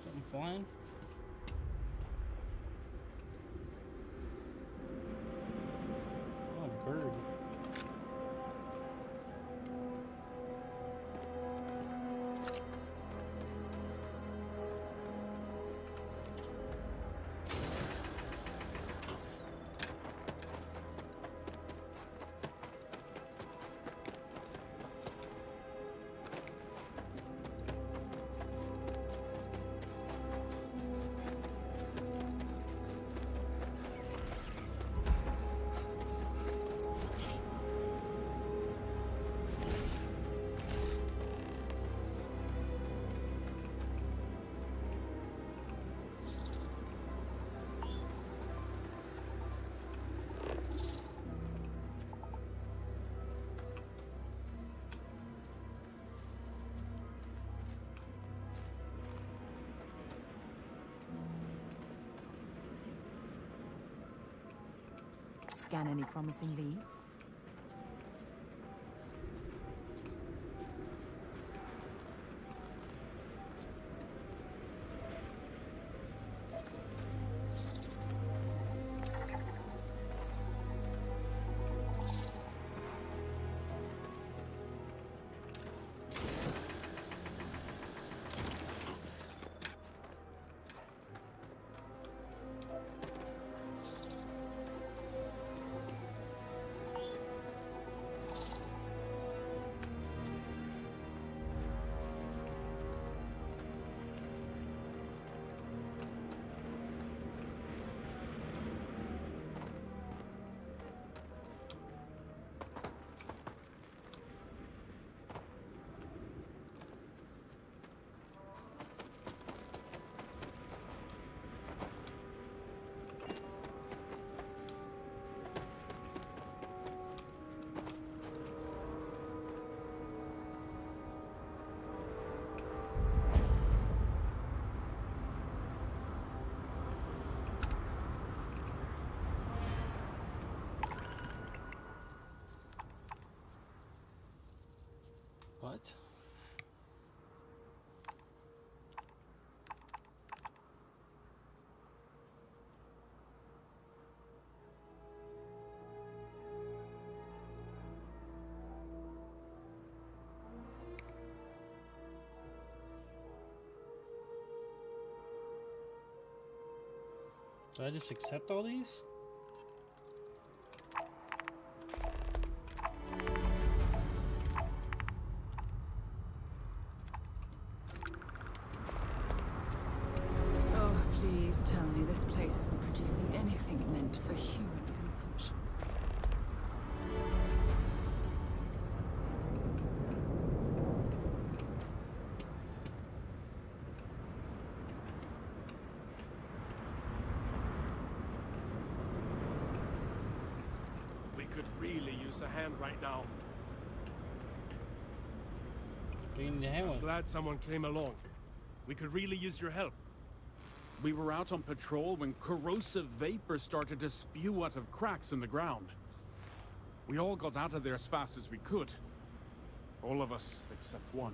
Something flying? Oh, bird. Scan any promising leads? What? Do I just accept all these? Oh, please tell me this place isn't producing anything meant for human consumption. We could really use a hand right now. I'm glad someone came along. We could really use your help. We were out on patrol when corrosive vapor started to spew out of cracks in the ground. We all got out of there as fast as we could. All of us, except one.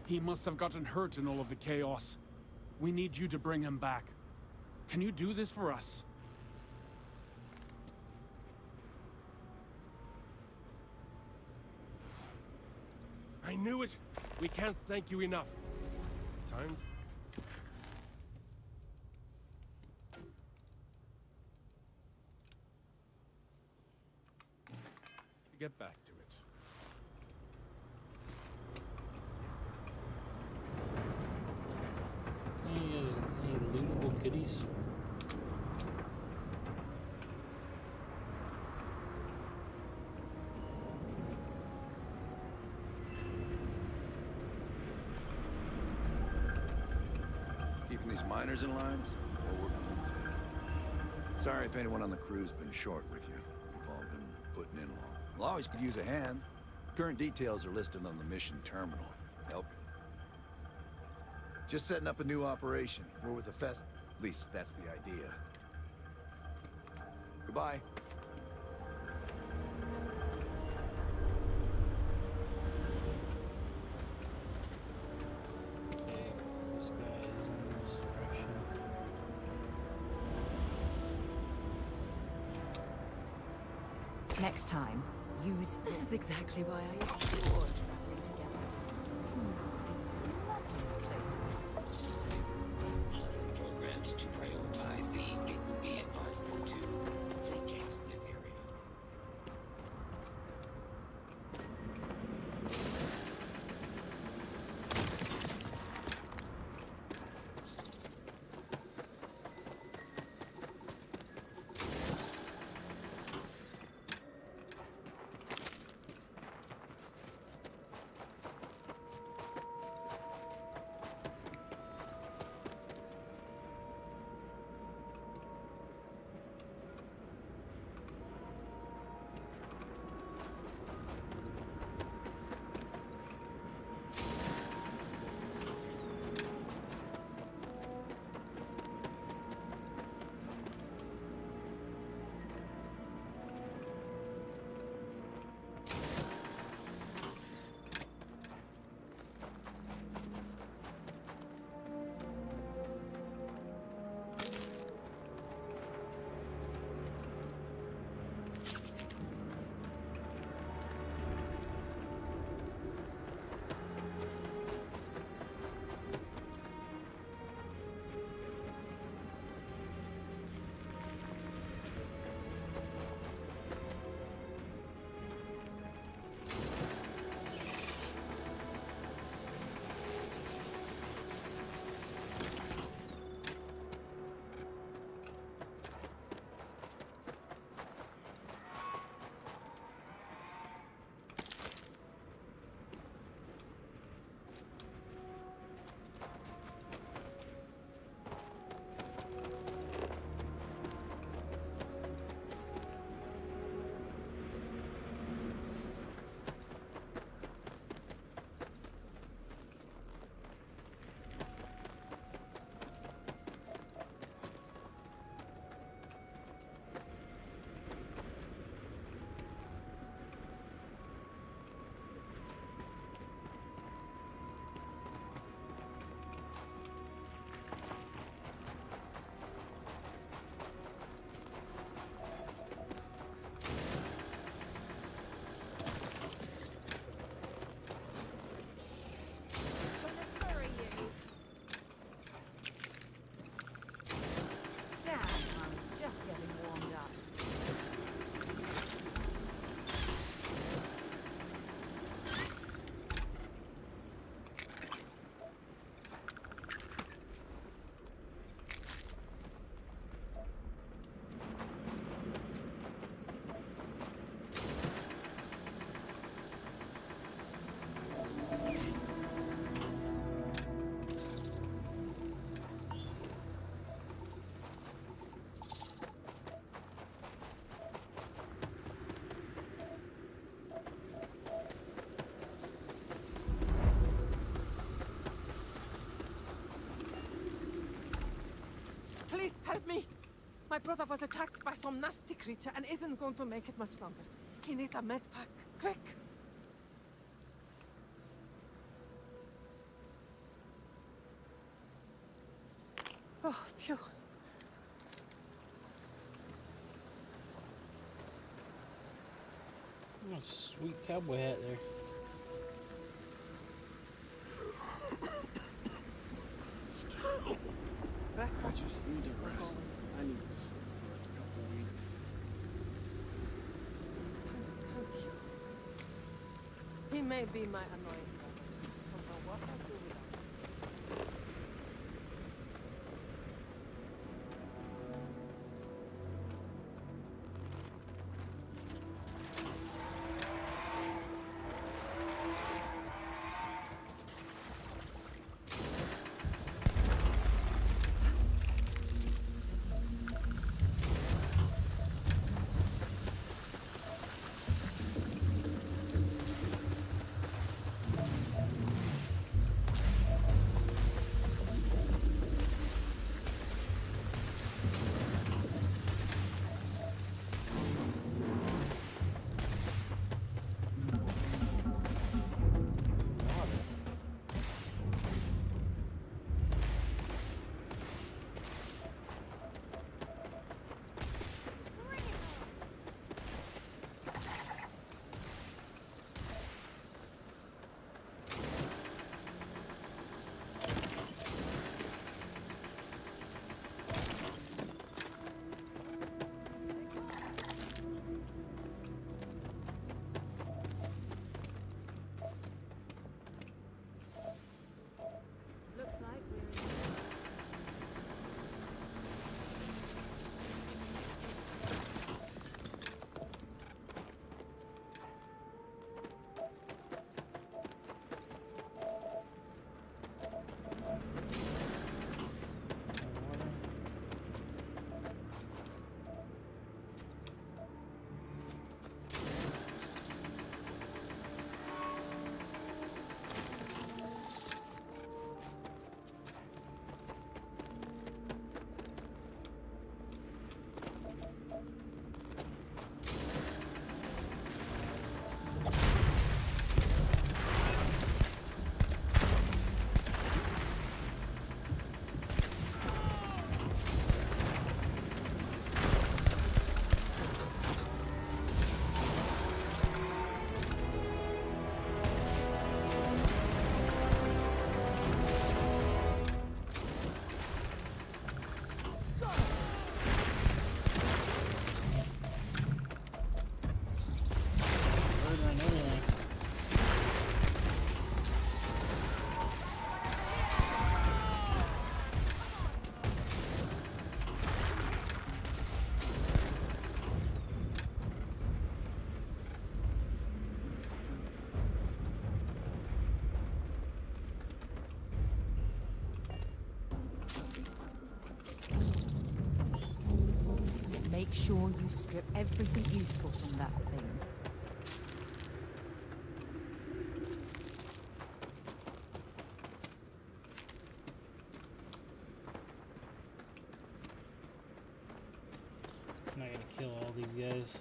He must have gotten hurt in all of the chaos. We need you to bring him back. Can you do this for us? I knew it! We can't thank you enough. Time to get back to it. Any lootable goodies? Keeping these miners in line is more work than we take. Sorry if anyone on the crew's been short with you. We've all been putting in long. Well, always could use a hand. Current details are listed on the mission terminal. Help you. Just setting up a new operation. We're with the At least that's the idea. Goodbye. Next time, use... This is exactly why I adored traveling together. Been to the loveliest places. Programmed to prioritize the it would be advisable to vacate this area. My brother was attacked by some nasty creature and isn't going to make it much longer. He needs a med pack. Quick! Oh, phew. Oh, sweet cowboy hat there. I just need a rest. I need to sleep for a couple weeks. Thank you. He may be my annoying brother. Don't know what I'd do without him. Looks like we're in. Make sure you strip everything useful from that thing. I'm not gonna kill all these guys.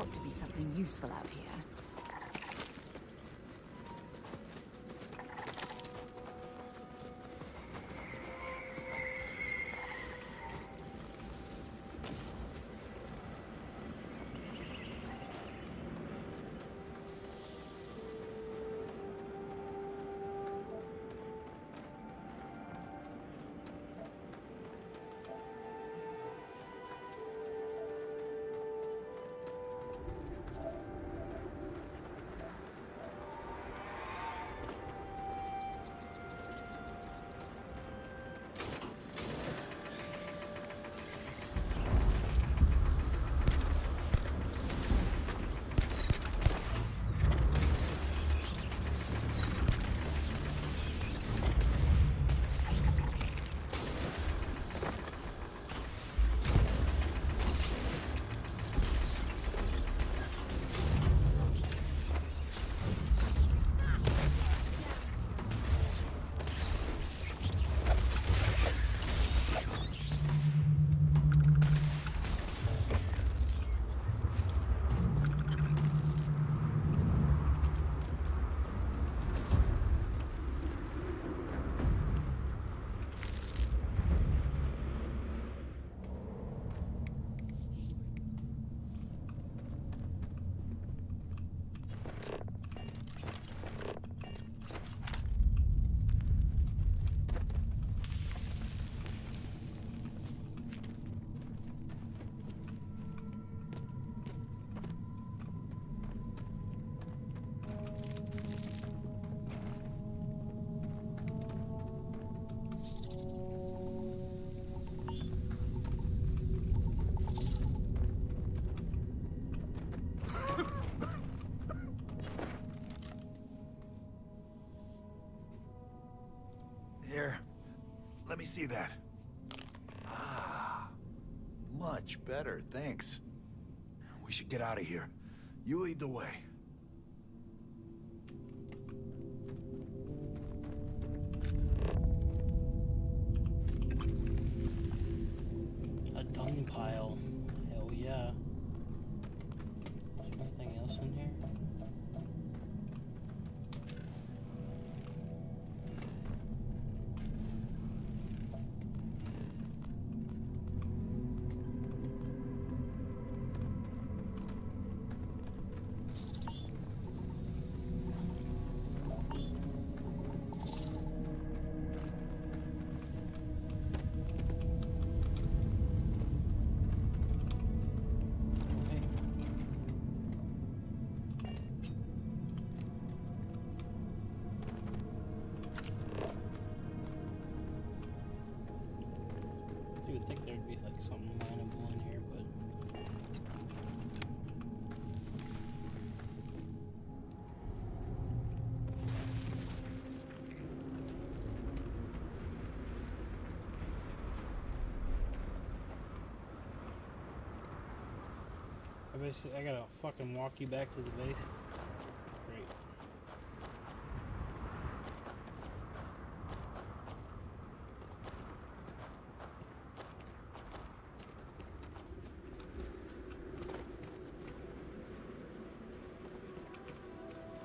got to be something useful out here. Here, let me see that. Ah, much better, thanks. We should get out of here. You lead the way. A dung pile. Hell yeah. Is there anything else in here? You would think there'd be like something mineable in here, but I gotta fucking walk you back to the base. Great.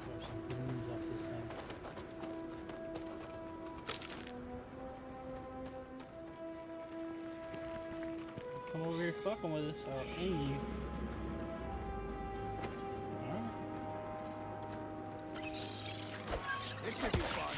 Grab some balloons off this thing. Come over here fucking with us, I'll end you. This should be fun.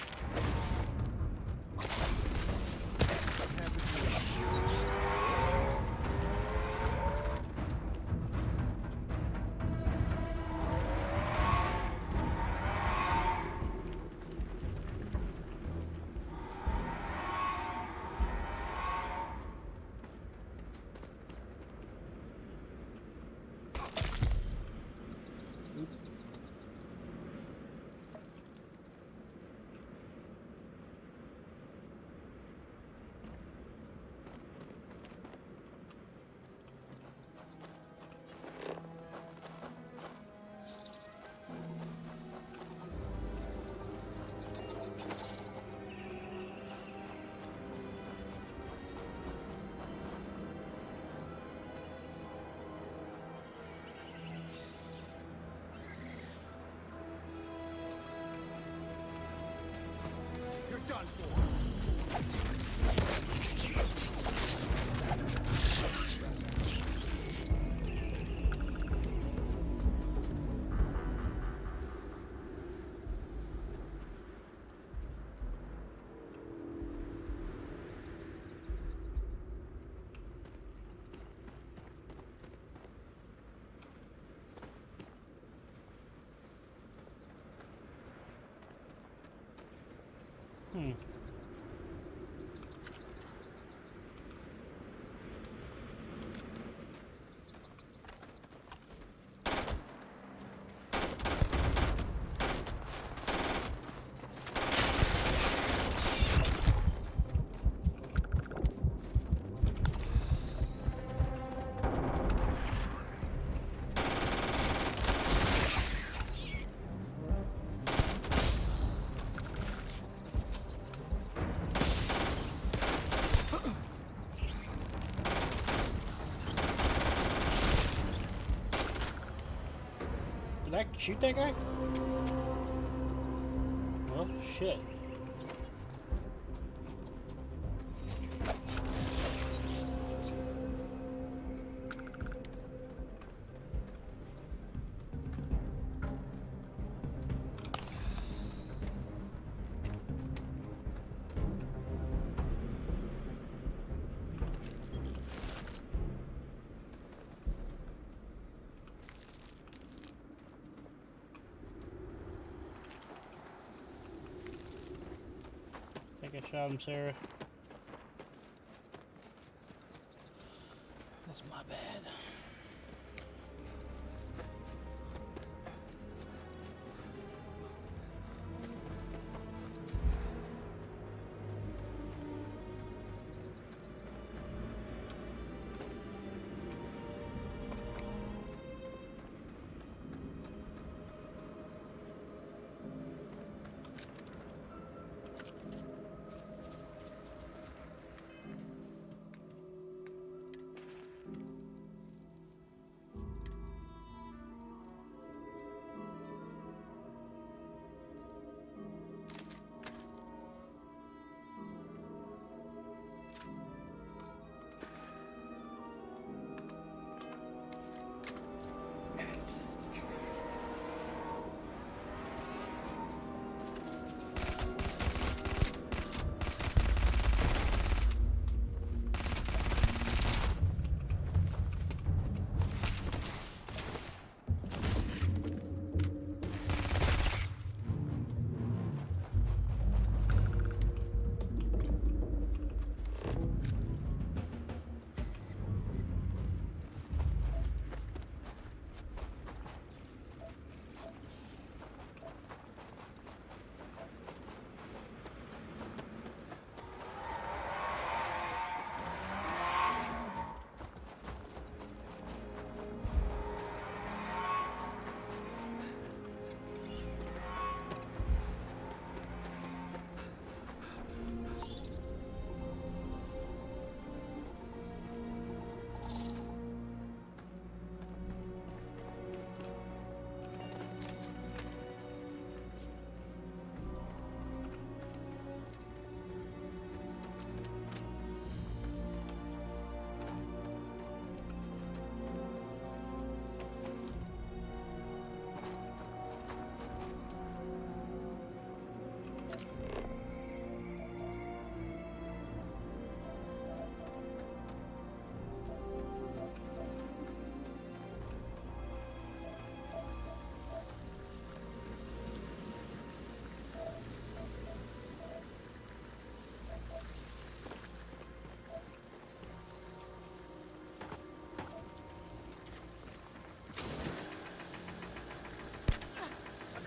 Hmm. Did I shoot that guy? Well, shit. I think I shot him, Sarah. That's my bad.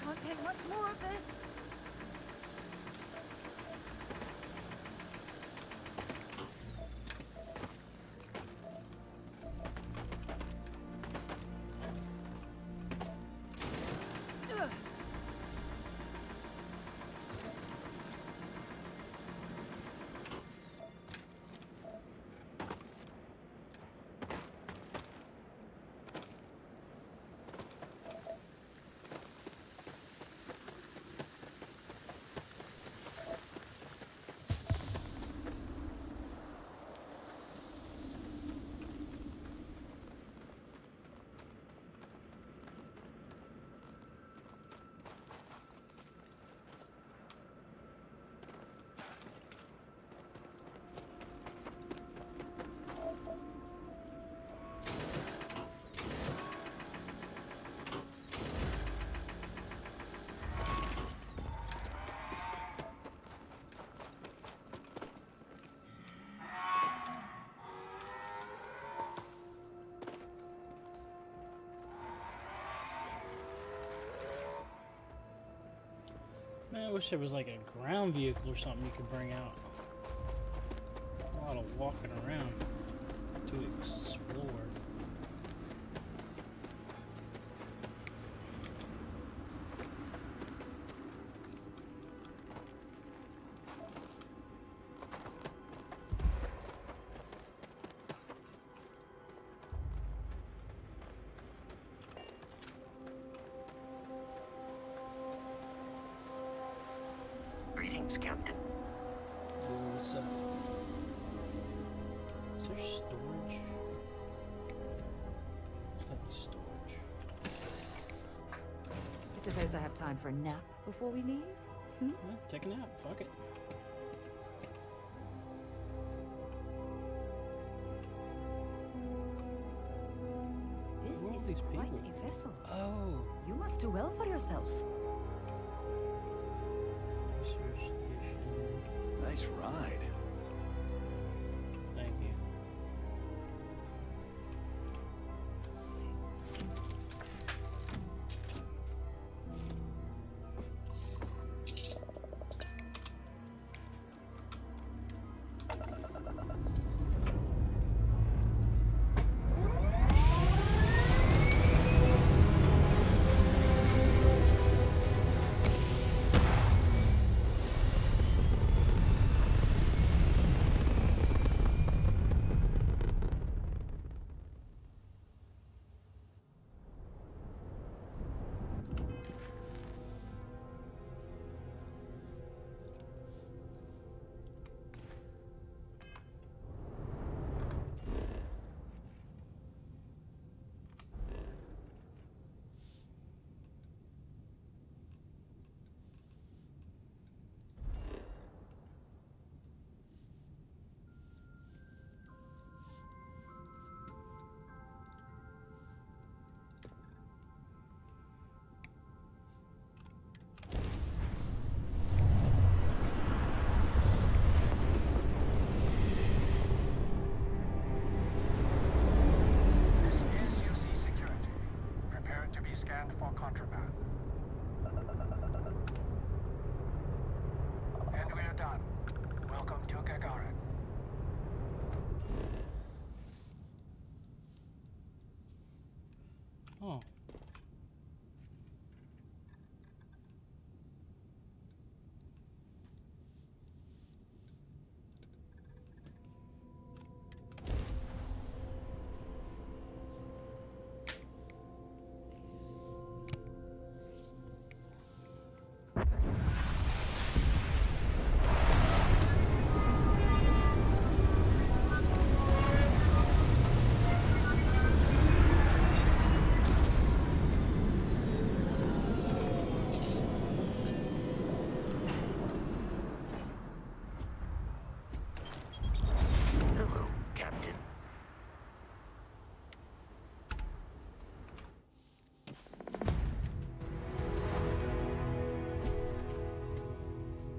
Can't take much more of this. Ugh. I wish there was like a ground vehicle or something you could bring out. A lot of walking around to explore. Greetings, Captain. What's up? Is there storage? There's gotta be storage. I suppose I have time for a nap before we leave? Hmm? Yeah, take a nap. Fuck it. This Who are all is these quite people? a vessel. Oh. You must do well for yourself. Research station. Nice ride. Thank you. This is UC Security. Prepare to be scanned for contraband.